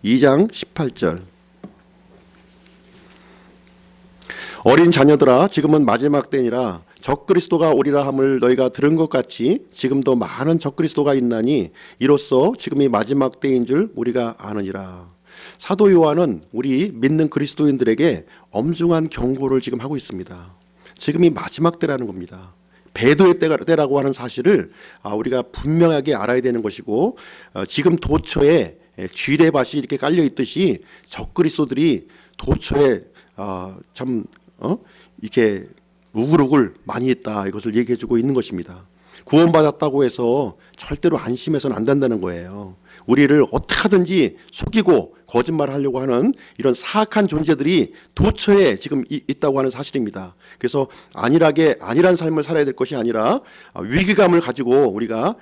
2장 18절. 어린 자녀들아, 지금은 마지막 때니라. 적그리스도가 오리라 함을 너희가 들은 것 같이 지금도 많은 적그리스도가 있나니 이로써 지금이 마지막 때인 줄 우리가 아느니라. 사도 요한은 우리 믿는 그리스도인들에게 엄중한 경고를 지금 하고 있습니다. 지금이 마지막 때라는 겁니다. 배도의 때라고 하는 사실을 우리가 분명하게 알아야 되는 것이고, 지금 도처에 쥐레밭이 이렇게 깔려 있듯이 적그리스도들이 도처에 이렇게 우글우글 많이 있다, 이것을 얘기해주고 있는 것입니다. 구원받았다고 해서 절대로 안심해서는 안 된다는 거예요. 우리를 어떻게 하든지 속이고 거짓말하려고 하는 이런 사악한 존재들이 도처에 지금 있다고 하는 사실입니다. 그래서 안일한 삶을 살아야 될 것이 아니라 위기감을 가지고 우리가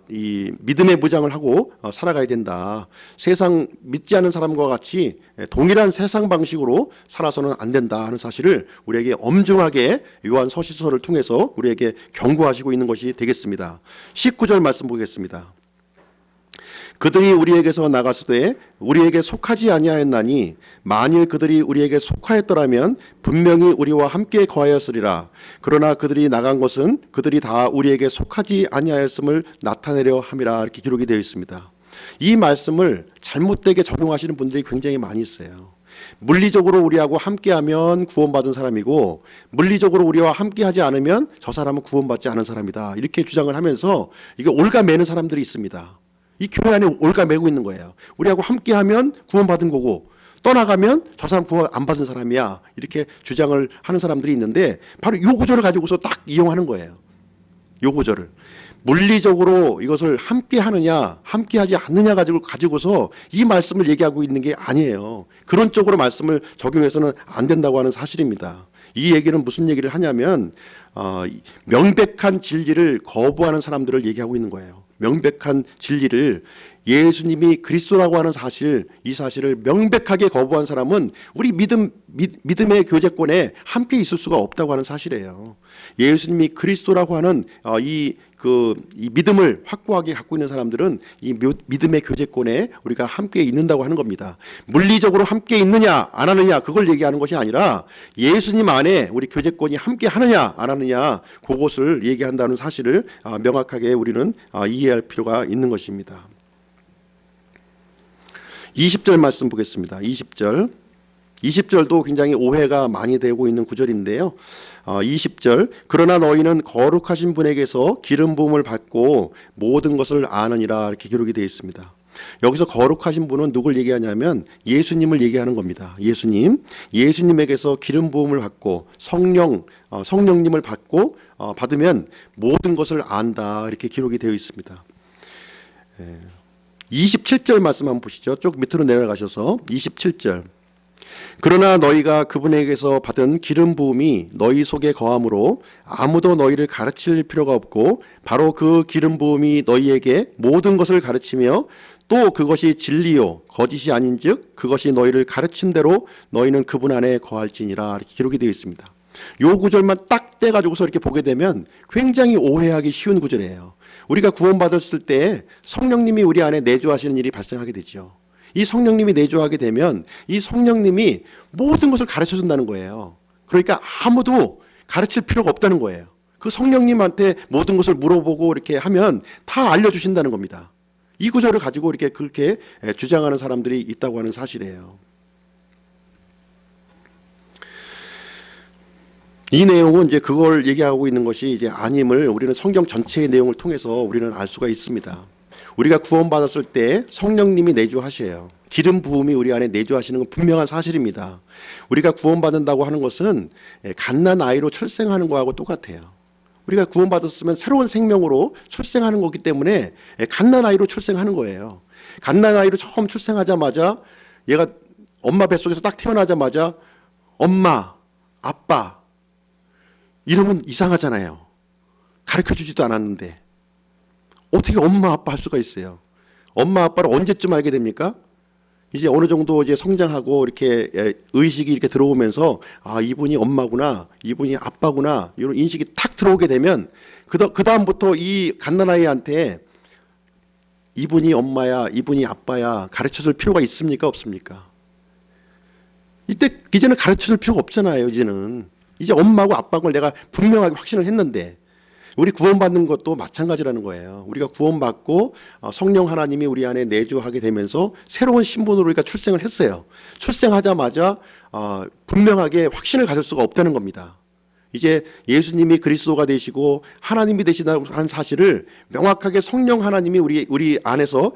이 믿음의 무장을 하고 살아가야 된다. 세상 믿지 않는 사람과 같이 동일한 세상 방식으로 살아서는 안 된다 하는 사실을 우리에게 엄중하게 요한 서신서를 통해서 우리에게 경고하시고 있는 것이 되겠습니다. 19절 말씀 보겠습니다. 그들이 우리에게서 나가서되 우리에게 속하지 아니하였나니 만일 그들이 우리에게 속하였더라면 분명히 우리와 함께 거하였으리라. 그러나 그들이 나간 것은 그들이 다 우리에게 속하지 아니하였음을 나타내려 함이라. 이렇게 기록이 되어 있습니다. 이 말씀을 잘못되게 적용하시는 분들이 굉장히 많이 있어요. 물리적으로 우리하고 함께하면 구원받은 사람이고 물리적으로 우리와 함께하지 않으면 저 사람은 구원받지 않은 사람이다, 이렇게 주장을 하면서 이게 올가매는 사람들이 있습니다. 이 교회 안에 올가매고 있는 거예요. 우리하고 함께하면 구원받은 거고 떠나가면 저 사람 구원 안 받은 사람이야. 이렇게 주장을 하는 사람들이 있는데 바로 이 구절을 가지고서 딱 이용하는 거예요. 이 구절을. 물리적으로 이것을 함께 하느냐 함께 하지 않느냐 가지고서 이 말씀을 얘기하고 있는 게 아니에요. 그런 쪽으로 말씀을 적용해서는 안 된다고 하는 사실입니다. 이 얘기는 무슨 얘기를 하냐면 명백한 진리를 거부하는 사람들을 얘기하고 있는 거예요. 명백한 진리를, 예수님이 그리스도라고 하는 사실, 이 사실을 명백하게 거부한 사람은 우리 믿음의 교제권에 함께 있을 수가 없다고 하는 사실이에요. 예수님이 그리스도라고 하는 이 믿음을 확고하게 갖고 있는 사람들은 이 믿음의 교제권에 우리가 함께 있는다고 하는 겁니다. 물리적으로 함께 있느냐 안 하느냐 그걸 얘기하는 것이 아니라 예수님 안에 우리 교제권이 함께 하느냐 안 하느냐 그것을 얘기한다는 사실을 명확하게 우리는 이해할 필요가 있는 것입니다. 20절 말씀 보겠습니다. 20절도 굉장히 오해가 많이 되고 있는 구절인데요. 20절, 그러나 너희는 거룩하신 분에게서 기름 부음을 받고 모든 것을 아느니라, 이렇게 기록이 되어 있습니다. 여기서 거룩하신 분은 누굴 얘기하냐면 예수님을 얘기하는 겁니다. 예수님에게서 기름 부음을 받고 성령님을 받으면 모든 것을 안다, 이렇게 기록이 되어 있습니다. 27절 말씀 한번 보시죠. 쭉 밑으로 내려가셔서 27절. 그러나 너희가 그분에게서 받은 기름 부음이 너희 속에 거함으로 아무도 너희를 가르칠 필요가 없고 바로 그 기름 부음이 너희에게 모든 것을 가르치며 또 그것이 진리요 거짓이 아닌즉 그것이 너희를 가르친 대로 너희는 그분 안에 거할지니라, 이렇게 기록이 되어 있습니다. 요 구절만 딱 떼가지고서 이렇게 보게 되면 굉장히 오해하기 쉬운 구절이에요. 우리가 구원받았을 때 성령님이 우리 안에 내주하시는 일이 발생하게 되죠. 이 성령님이 내주하게 되면 이 성령님이 모든 것을 가르쳐 준다는 거예요. 그러니까 아무도 가르칠 필요가 없다는 거예요. 그 성령님한테 모든 것을 물어보고 이렇게 하면 다 알려주신다는 겁니다. 이 구절을 가지고 이렇게 그렇게 주장하는 사람들이 있다고 하는 사실이에요. 이 내용은 이제 그걸 얘기하고 있는 것이 이제 아님을 우리는 성경 전체의 내용을 통해서 우리는 알 수가 있습니다. 우리가 구원받았을 때 성령님이 내주하셔요. 기름 부음이 우리 안에 내주하시는 건 분명한 사실입니다. 우리가 구원받는다고 하는 것은 갓난 아이로 출생하는 거하고 똑같아요. 우리가 구원받았으면 새로운 생명으로 출생하는 거기 때문에 갓난 아이로 출생하는 거예요. 갓난 아이로 처음 출생하자마자 얘가 엄마 뱃속에서 딱 태어나자마자 엄마, 아빠 이러면 이상하잖아요. 가르쳐주지도 않았는데 어떻게 엄마 아빠 할 수가 있어요? 엄마 아빠를 언제쯤 알게 됩니까? 이제 어느 정도 이제 성장하고 이렇게 의식이 이렇게 들어오면서 아, 이분이 엄마구나, 이분이 아빠구나, 이런 인식이 탁 들어오게 되면 그 다음부터 이 갓난아이한테 이분이 엄마야, 이분이 아빠야 가르쳐줄 필요가 있습니까, 없습니까? 이제는 가르쳐줄 필요가 없잖아요. 이제 엄마고 아빠고 내가 분명하게 확신을 했는데, 우리 구원받는 것도 마찬가지라는 거예요. 우리가 구원받고 성령 하나님이 우리 안에 내주하게 되면서 새로운 신분으로 우리가 출생을 했어요. 출생하자마자 분명하게 확신을 가질 수가 없다는 겁니다. 이제 예수님이 그리스도가 되시고 하나님이 되시다는 사실을 명확하게 성령 하나님이 우리 안에서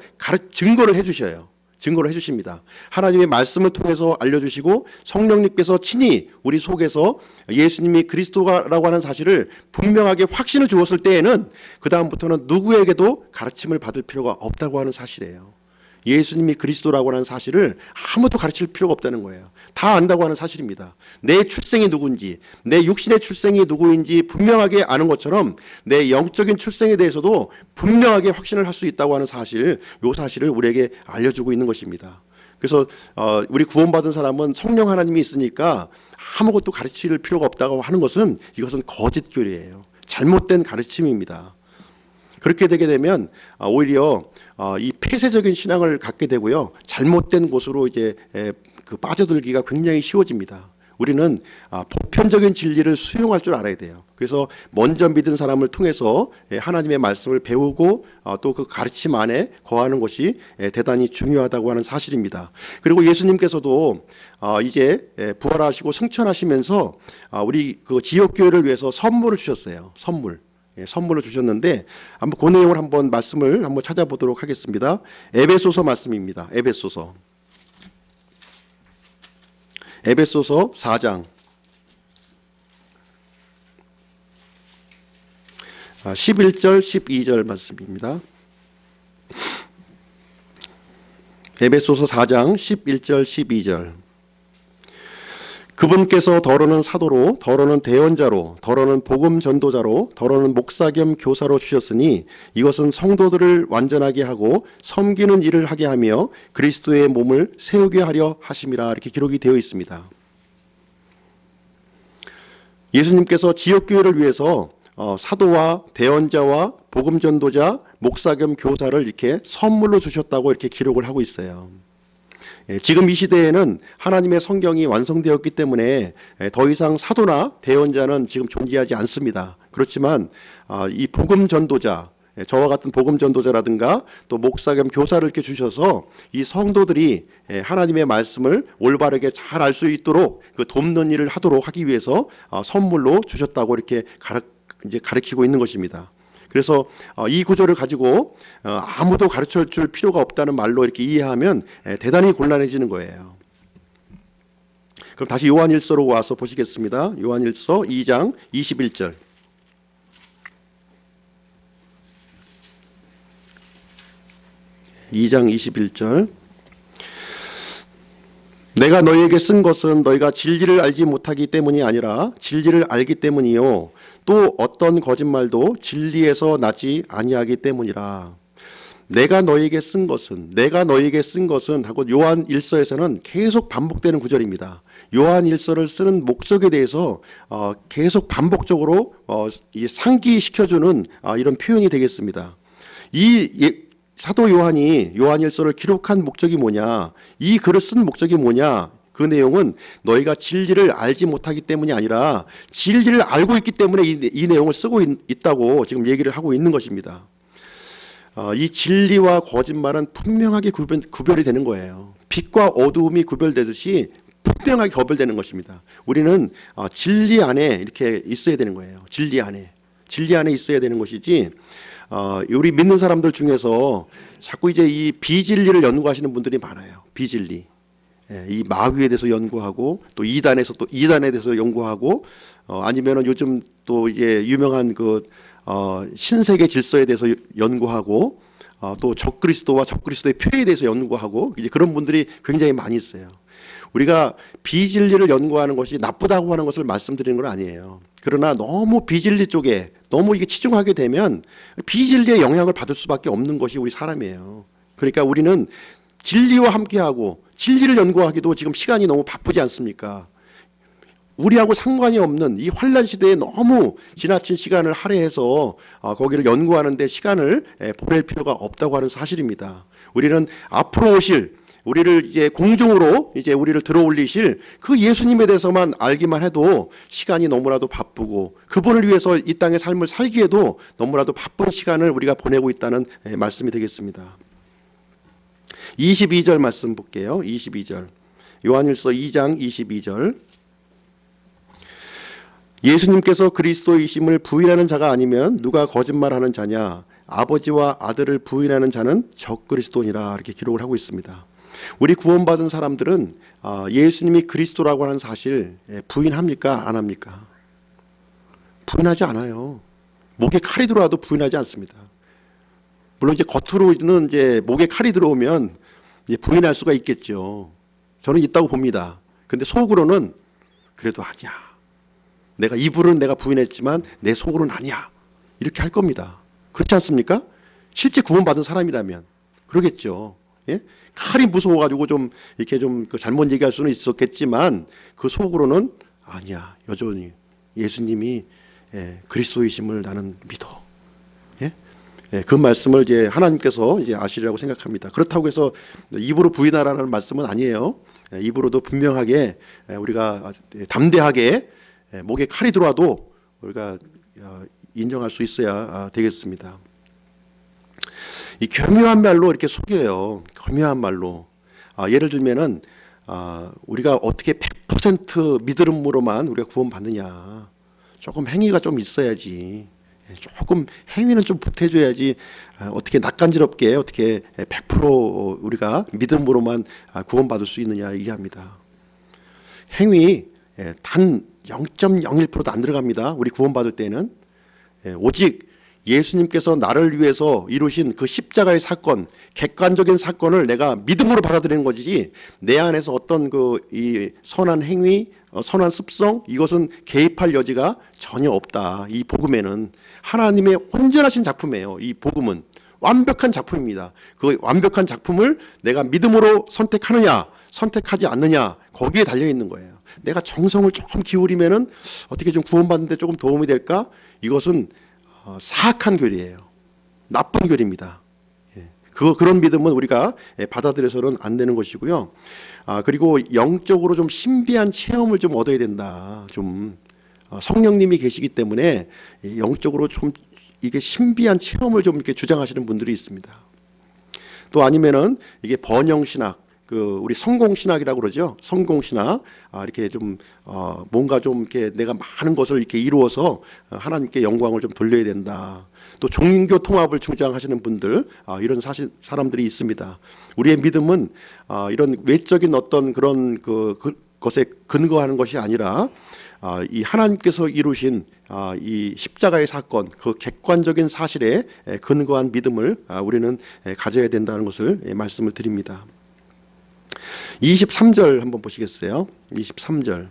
증거를 해주셔요. 증거를 해주십니다. 하나님의 말씀을 통해서 알려주시고 성령님께서 친히 우리 속에서 예수님이 그리스도라고 하는 사실을 분명하게 확신을 주었을 때에는 그 다음부터는 누구에게도 가르침을 받을 필요가 없다고 하는 사실이에요. 예수님이 그리스도라고 하는 사실을 아무도 가르칠 필요가 없다는 거예요. 다 안다고 하는 사실입니다. 내 출생이 누구인지, 내 육신의 출생이 누구인지 분명하게 아는 것처럼 내 영적인 출생에 대해서도 분명하게 확신을 할 수 있다고 하는 사실, 이 사실을 우리에게 알려주고 있는 것입니다. 그래서 우리 구원받은 사람은 성령 하나님이 있으니까 아무것도 가르칠 필요가 없다고 하는 것은 이것은 거짓교리예요. 잘못된 가르침입니다. 그렇게 되게 되면 오히려 이 폐쇄적인 신앙을 갖게 되고요, 잘못된 곳으로 이제 빠져들기가 굉장히 쉬워집니다. 우리는 보편적인 진리를 수용할 줄 알아야 돼요. 그래서 먼저 믿은 사람을 통해서 하나님의 말씀을 배우고 또 그 가르침 안에 거하는 것이 대단히 중요하다고 하는 사실입니다. 그리고 예수님께서도 이제 부활하시고 승천하시면서 우리 그 지역교회를 위해서 선물을 주셨어요. 선물을 주셨는데 한번 그 내용을 말씀을 한번 찾아보도록 하겠습니다. 에베소서 말씀입니다. 에베소서 에베소서 4장 11절 12절 말씀입니다. 에베소서 4장 11절 12절. 그분께서 더러는 사도로, 더러는 대언자로, 더러는 복음 전도자로, 더러는 목사 겸 교사로 주셨으니 이것은 성도들을 완전하게 하고 섬기는 일을 하게 하며 그리스도의 몸을 세우게 하려 하심이라. 이렇게 기록이 되어 있습니다. 예수님께서 지역교회를 위해서 사도와 대언자와 복음 전도자, 목사 겸 교사를 이렇게 선물로 주셨다고 이렇게 기록을 하고 있어요. 지금 이 시대에는 하나님의 성경이 완성되었기 때문에 더 이상 사도나 대언자는 지금 존재하지 않습니다. 그렇지만 이 복음 전도자, 저와 같은 복음 전도자라든가 또 목사 겸 교사를 이렇게 주셔서 이 성도들이 하나님의 말씀을 올바르게 잘 알 수 있도록 그 돕는 일을 하도록 하기 위해서 선물로 주셨다고 이렇게 가르치고 있는 것입니다. 그래서 이 구절을 가지고 아무도 가르쳐 줄 필요가 없다는 말로 이렇게 이해하면 대단히 곤란해지는 거예요. 그럼 다시 요한일서로 와서 보시겠습니다. 요한일서 2장 21절. 내가 너희에게 쓴 것은 너희가 진리를 알지 못하기 때문이 아니라 진리를 알기 때문이요 또 어떤 거짓말도 진리에서 나지 아니하기 때문이라. 내가 너희에게 쓴 것은 하고 요한 1서에서는 계속 반복되는 구절입니다. 요한 1서를 쓰는 목적에 대해서 계속 반복적으로 상기시켜주는 이런 표현이 되겠습니다. 사도 요한이 요한 1서를 기록한 목적이 뭐냐, 이 글을 쓴 목적이 뭐냐, 그 내용은 너희가 진리를 알지 못하기 때문이 아니라 진리를 알고 있기 때문에 이 내용을 쓰고 있다고 지금 얘기를 하고 있는 것입니다. 이 진리와 거짓말은 분명하게 구별이 되는 거예요. 빛과 어두움이 구별되듯이 분명하게 구별되는 것입니다. 우리는 진리 안에 이렇게 있어야 되는 거예요. 진리 안에 있어야 되는 것이지, 우리 믿는 사람들 중에서 자꾸 이제 이 비진리를 연구하시는 분들이 많아요. 비진리. 이 마귀에 대해서 연구하고 또 이단에 대해서 연구하고 아니면은 요즘 또 이제 유명한 그 신세계 질서에 대해서 연구하고 또 적그리스도와 적그리스도의 표에 대해서 연구하고 이제 그런 분들이 굉장히 많이 있어요. 우리가 비진리를 연구하는 것이 나쁘다고 하는 것을 말씀드리는 건 아니에요. 그러나 너무 비진리 쪽에 너무 이게 치중하게 되면 비진리의 영향을 받을 수밖에 없는 것이 우리 사람이에요. 그러니까 우리는 진리와 함께하고 진리를 연구하기도 지금 시간이 너무 바쁘지 않습니까? 우리하고 상관이 없는 이 환란 시대에 너무 지나친 시간을 할애해서 거기를 연구하는 데 시간을 보낼 필요가 없다고 하는 사실입니다. 우리는 앞으로 오실, 우리를 이제 공중으로 이제 우리를 들어올리실 그 예수님에 대해서만 알기만 해도 시간이 너무나도 바쁘고 그분을 위해서 이 땅의 삶을 살기에도 너무나도 바쁜 시간을 우리가 보내고 있다는 말씀이 되겠습니다. 22절 말씀 볼게요. 22절. 요한일서 2장 22절. 예수님께서 그리스도이심을 부인하는 자가 아니면 누가 거짓말하는 자냐? 아버지와 아들을 부인하는 자는 적그리스도니라. 이렇게 기록을 하고 있습니다. 우리 구원받은 사람들은 예수님이 그리스도라고 하는 사실 부인합니까? 안 합니까? 부인하지 않아요. 목에 칼이 들어와도 부인하지 않습니다. 물론 이제 겉으로는 이제 목에 칼이 들어오면 이제 부인할 수가 있겠죠. 저는 있다고 봅니다. 근데 속으로는 그래도 아니야. 내가 입으로는 내가 부인했지만 내 속으로는 아니야. 이렇게 할 겁니다. 그렇지 않습니까? 실제 구원받은 사람이라면 그러겠죠. 예? 칼이 무서워가지고 좀 이렇게 좀 잘못 얘기할 수는 있었겠지만 그 속으로는 아니야. 여전히 예수님이 그리스도이심을 나는 믿어. 예? 그 말씀을 이제 하나님께서 이제 아시리라고 생각합니다. 그렇다고 해서 입으로 부인하라는 말씀은 아니에요. 입으로도 분명하게 우리가 담대하게 목에 칼이 들어와도 우리가 인정할 수 있어야 되겠습니다. 이 교묘한 말로 이렇게 속여요. 교묘한 말로. 예를 들면은 우리가 어떻게 100% 믿음으로만 우리가 구원받느냐. 조금 행위가 좀 있어야지. 조금 행위는 좀 보태줘야지. 어떻게 낯간지럽게 어떻게 100% 우리가 믿음으로만 구원받을 수 있느냐 얘기합니다. 행위 단 0.01%도 안 들어갑니다. 우리 구원받을 때는 오직 예수님께서 나를 위해서 이루신 그 십자가의 사건, 객관적인 사건을 내가 믿음으로 받아들이는 거지 내 안에서 어떤 이 선한 행위, 선한 습성 이것은 개입할 여지가 전혀 없다. 이 복음에는 하나님의 온전하신 작품이에요. 이 복음은 완벽한 작품입니다. 그 완벽한 작품을 내가 믿음으로 선택하느냐 선택하지 않느냐 거기에 달려 있는 거예요. 내가 정성을 조금 기울이면은 어떻게 좀 구원받는 데 조금 도움이 될까? 이것은 사악한 교리예요. 나쁜 교리입니다. 그런 믿음은 우리가 받아들여서는 안 되는 것이고요. 그리고 영적으로 좀 신비한 체험을 좀 얻어야 된다. 좀 성령님이 계시기 때문에 영적으로 좀 이게 신비한 체험을 좀 이렇게 주장하시는 분들이 있습니다. 또 아니면은 이게 번영신학, 우리 성공신학이라고 그러죠. 성공신학, 이렇게 좀 뭔가 좀 이렇게 내가 많은 것을 이렇게 이루어서 하나님께 영광을 좀 돌려야 된다. 또 종교 통합을 주장하시는 분들, 이런 사람들이 있습니다. 우리의 믿음은 이런 외적인 어떤 그런 것에 근거하는 것이 아니라 이 하나님께서 이루신 이 십자가의 사건, 그 객관적인 사실에 근거한 믿음을 우리는 가져야 된다는 것을 말씀을 드립니다. 23절 한번 보시겠어요? 23절.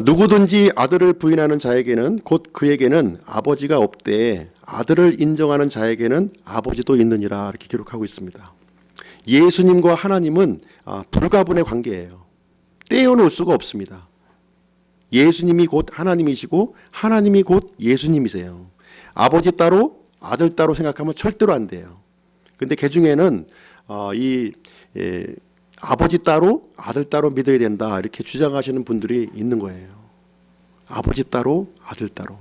누구든지 아들을 부인하는 자에게는 곧 그에게는 아버지가 없되 아들을 인정하는 자에게는 아버지도 있느니라 이렇게 기록하고 있습니다. 예수님과 하나님은 불가분의 관계예요. 떼어놓을 수가 없습니다. 예수님이 곧 하나님이시고 하나님이 곧 예수님이세요. 아버지 따로 아들 따로 생각하면 절대로 안 돼요. 근데 그 중에는 아버지 따로 아들 따로 믿어야 된다 이렇게 주장하시는 분들이 있는 거예요. 아버지 따로 아들 따로.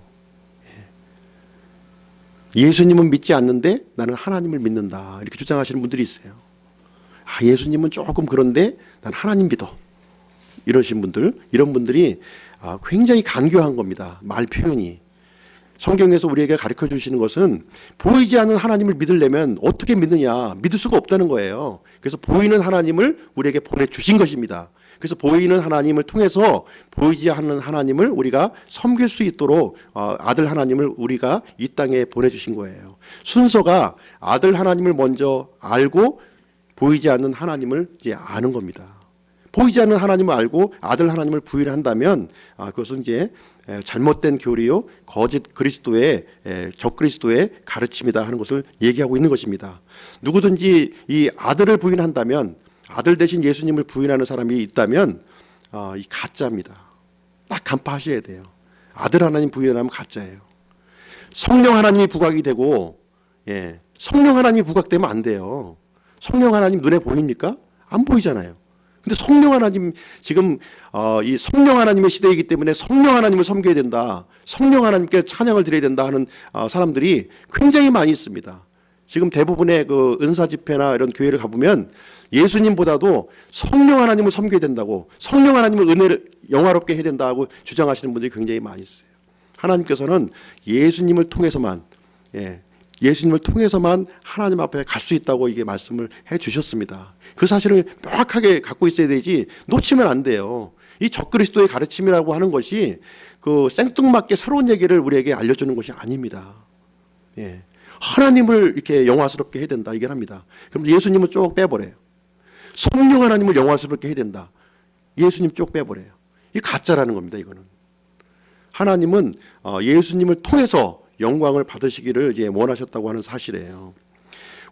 예수님은 믿지 않는데 나는 하나님을 믿는다 이렇게 주장하시는 분들이 있어요. 예수님은 조금 그런데 난 하나님 믿어 이러신 분들, 이런 분들이 굉장히 간교한 겁니다. 말 표현이. 성경에서 우리에게 가르쳐 주시는 것은 보이지 않는 하나님을 믿으려면 어떻게 믿느냐, 믿을 수가 없다는 거예요. 그래서 보이는 하나님을 우리에게 보내주신 것입니다. 그래서 보이는 하나님을 통해서 보이지 않는 하나님을 우리가 섬길 수 있도록 아들 하나님을 우리가 이 땅에 보내주신 거예요. 순서가 아들 하나님을 먼저 알고 보이지 않는 하나님을 이제 아는 겁니다. 보이지 않는 하나님을 알고 아들 하나님을 부인한다면 그것은 이제 잘못된 교리요 거짓 그리스도의 적그리스도의 가르침이다 하는 것을 얘기하고 있는 것입니다. 누구든지 이 아들을 부인한다면 아들 대신 예수님을 부인하는 사람이 있다면 이 가짜입니다. 딱 간파하셔야 돼요. 아들 하나님 부인하면 가짜예요. 성령 하나님이 부각이 되고 성령 하나님이 부각되면 안 돼요. 성령 하나님 눈에 보입니까? 안 보이잖아요. 근데 성령 하나님 지금 이 성령 하나님의 시대이기 때문에 성령 하나님을 섬겨야 된다. 성령 하나님께 찬양을 드려야 된다 하는 사람들이 굉장히 많이 있습니다. 지금 대부분의 그 은사 집회나 이런 교회를 가보면 예수님보다도 성령 하나님을 섬겨야 된다고 성령 하나님을 은혜를 영화롭게 해야 된다고 주장하시는 분들이 굉장히 많이 있어요. 하나님께서는 예수님을 통해서만 예수님을 통해서만 하나님 앞에 갈 수 있다고 이게 말씀을 해 주셨습니다. 그 사실을 명확하게 갖고 있어야 되지 놓치면 안 돼요. 이 적그리스도의 가르침이라고 하는 것이 그 생뚱맞게 새로운 얘기를 우리에게 알려주는 것이 아닙니다. 하나님을 이렇게 영화스럽게 해야 된다 이게 합니다. 그럼 예수님은 쭉 빼버려요. 성령 하나님을 영화스럽게 해야 된다. 예수님 쭉 빼버려요. 이 가짜라는 겁니다. 이거는 하나님은 예수님을 통해서 영광을 받으시기를 이제 원하셨다고 하는 사실이에요.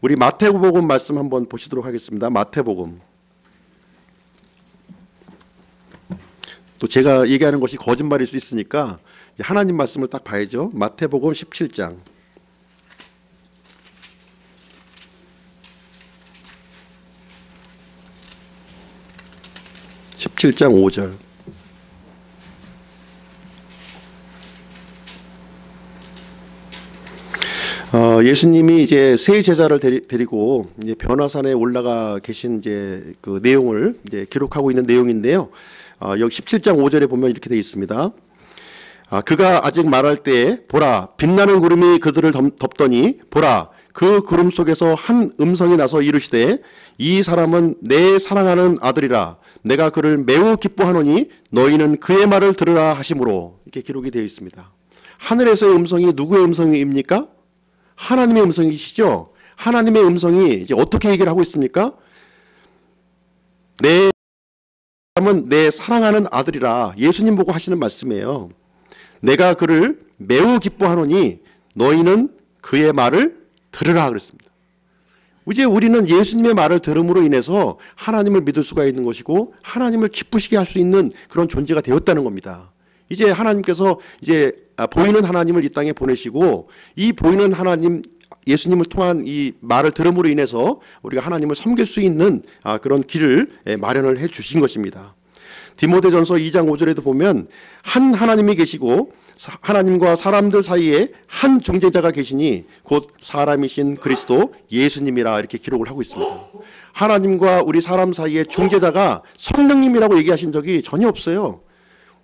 우리 마태복음 말씀 한번 보시도록 하겠습니다. 마태복음. 또 제가 얘기하는 것이 거짓말일 수 있으니까 하나님 말씀을 딱 봐야죠. 마태복음 17장. 17장 5절. 예수님이 이제 세 제자를 데리고 이제 변화산에 올라가 계신 이제 그 내용을 이제 기록하고 있는 내용인데요. 여기 17장 5절에 보면 이렇게 되어 있습니다. 그가 아직 말할 때 보라 빛나는 구름이 그들을 덮더니 보라 그 구름 속에서 한 음성이 나서 이르시되 이 사람은 내 사랑하는 아들이라 내가 그를 매우 기뻐하노니 너희는 그의 말을 들으라 하심으로 이렇게 기록이 되어 있습니다. 하늘에서의 음성이 누구의 음성입니까? 하나님의 음성이시죠. 하나님의 음성이 이제 어떻게 얘기를 하고 있습니까? 내 사람은 내 사랑하는 아들이라, 예수님 보고 하시는 말씀이에요. 내가 그를 매우 기뻐하노니 너희는 그의 말을 들으라 그랬습니다. 이제 우리는 예수님의 말을 들음으로 인해서 하나님을 믿을 수가 있는 것이고 하나님을 기쁘시게 할 수 있는 그런 존재가 되었다는 겁니다. 이제 하나님께서 이제 보이는 하나님을 이 땅에 보내시고, 이 보이는 하나님 예수님을 통한 이 말을 들음으로 인해서 우리가 하나님을 섬길 수 있는 그런 길을 마련을 해 주신 것입니다. 디모데전서 2장 5절에도 보면 한 하나님이 계시고 하나님과 사람들 사이에 한 중재자가 계시니 곧 사람이신 그리스도 예수님이라 이렇게 기록을 하고 있습니다. 하나님과 우리 사람 사이에 중재자가 성령님이라고 얘기하신 적이 전혀 없어요.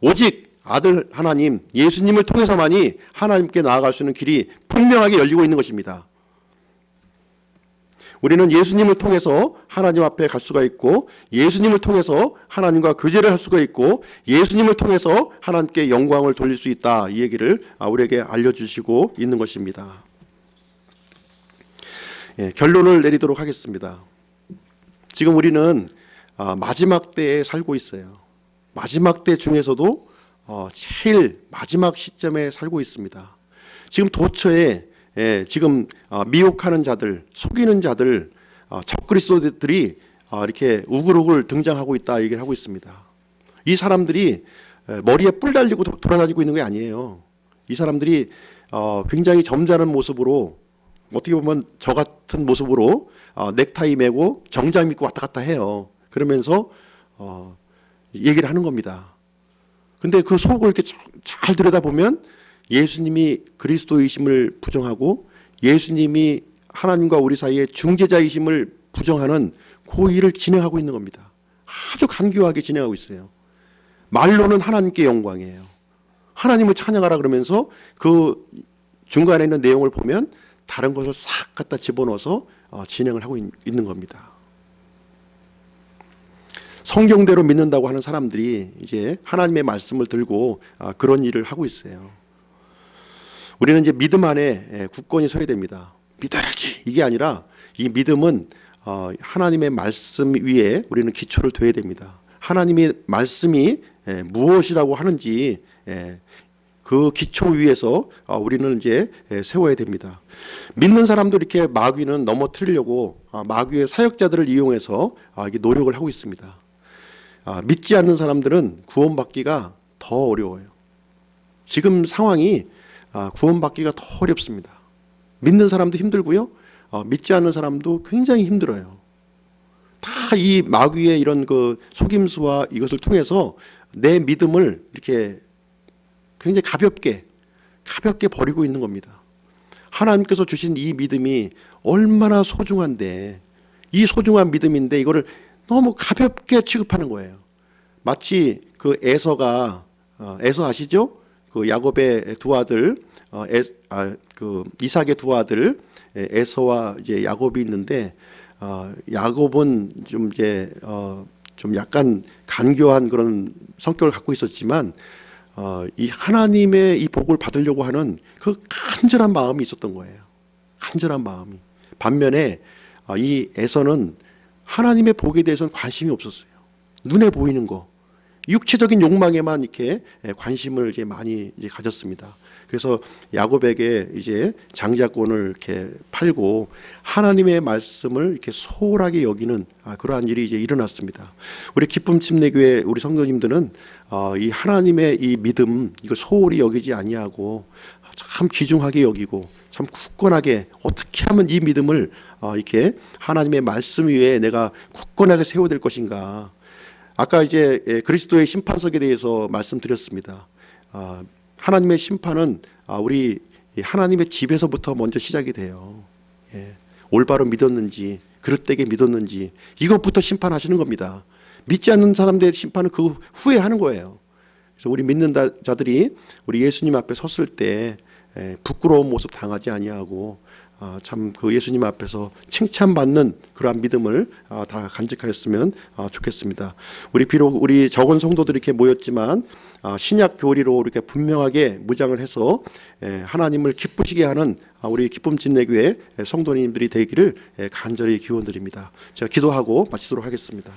오직 아들 하나님 예수님을 통해서만이 하나님께 나아갈 수 있는 길이 분명하게 열리고 있는 것입니다. 우리는 예수님을 통해서 하나님 앞에 갈 수가 있고, 예수님을 통해서 하나님과 교제를 할 수가 있고, 예수님을 통해서 하나님께 영광을 돌릴 수 있다, 이 얘기를 우리에게 알려주시고 있는 것입니다. 결론을 내리도록 하겠습니다. 지금 우리는 마지막 때에 살고 있어요. 마지막 때 중에서도 제일 마지막 시점에 살고 있습니다. 지금 도처에 지금 미혹하는 자들, 속이는 자들, 적그리스도들이 이렇게 우글우글 등장하고 있다 얘기를 하고 있습니다. 이 사람들이 머리에 뿔 달리고 돌아다니고 있는 게 아니에요. 이 사람들이 굉장히 점잖은 모습으로, 어떻게 보면 저 같은 모습으로 넥타이 매고 정장 입고 왔다 갔다 해요. 그러면서 얘기를 하는 겁니다. 근데 그 속을 이렇게 잘 들여다보면 예수님이 그리스도이심을 부정하고 예수님이 하나님과 우리 사이의 중재자이심을 부정하는 그 일을 진행하고 있는 겁니다. 아주 간교하게 진행하고 있어요. 말로는 하나님께 영광이에요. 하나님을 찬양하라 그러면서 그 중간에 있는 내용을 보면 다른 것을 싹 갖다 집어넣어서 진행을 하고 있는 겁니다. 성경대로 믿는다고 하는 사람들이 이제 하나님의 말씀을 들고 그런 일을 하고 있어요. 우리는 이제 믿음 안에 굳건히 서야 됩니다. 믿어야지 이게 아니라, 이 믿음은 하나님의 말씀 위에 우리는 기초를 둬야 됩니다. 하나님의 말씀이 무엇이라고 하는지 그 기초 위에서 우리는 이제 세워야 됩니다. 믿는 사람도 이렇게 마귀는 넘어뜨리려고 마귀의 사역자들을 이용해서 이게 노력을 하고 있습니다. 믿지 않는 사람들은 구원받기가 더 어려워요. 지금 상황이 구원받기가 더 어렵습니다. 믿는 사람도 힘들고요, 믿지 않는 사람도 굉장히 힘들어요. 다 이 마귀의 이런 그 속임수와 이것을 통해서 내 믿음을 이렇게 굉장히 가볍게 버리고 있는 겁니다. 하나님께서 주신 이 믿음이 얼마나 소중한데, 이 소중한 믿음인데 이거를 너무 가볍게 취급하는 거예요. 마치 그 에서가, 에서 아시죠? 그 야곱의 두 아들, 그 이삭의 두 아들 에서와 이제 야곱이 있는데, 야곱은 좀 이제 좀 약간 간교한 그런 성격을 갖고 있었지만, 이 하나님의 이 복을 받으려고 하는 그 간절한 마음이 있었던 거예요. 간절한 마음이. 반면에 이 에서는 하나님의 복에 대해서는 관심이 없었어요. 눈에 보이는 거, 육체적인 욕망에만 이렇게 관심을 이제 많이 이제 가졌습니다. 그래서 야곱에게 이제 장자권을 이렇게 팔고 하나님의 말씀을 이렇게 소홀하게 여기는 그러한 일이 이제 일어났습니다. 우리 기쁨 침례교회 우리 성도님들은 이 하나님의 이 믿음, 이걸 소홀히 여기지 아니하고 참 귀중하게 여기고 참 굳건하게 어떻게 하면 이 믿음을 이렇게 하나님의 말씀 위에 내가 굳건하게 세워야 될 것인가. 아까 이제 그리스도의 심판석에 대해서 말씀드렸습니다. 하나님의 심판은 우리 하나님의 집에서부터 먼저 시작이 돼요. 올바로 믿었는지, 그릇되게 믿었는지, 이것부터 심판하시는 겁니다. 믿지 않는 사람들의 심판은 그 후에 하는 거예요. 그래서 우리 믿는 자들이 우리 예수님 앞에 섰을 때 부끄러운 모습 당하지 아니하고 참 그 예수님 앞에서 칭찬받는 그러한 믿음을 다 간직하였으면 좋겠습니다. 비록 우리 적은 성도들이 이렇게 모였지만 신약 교리로 이렇게 분명하게 무장을 해서 하나님을 기쁘시게 하는 우리 기쁨 진례교회 성도님들이 되기를 간절히 기원드립니다. 제가 기도하고 마치도록 하겠습니다.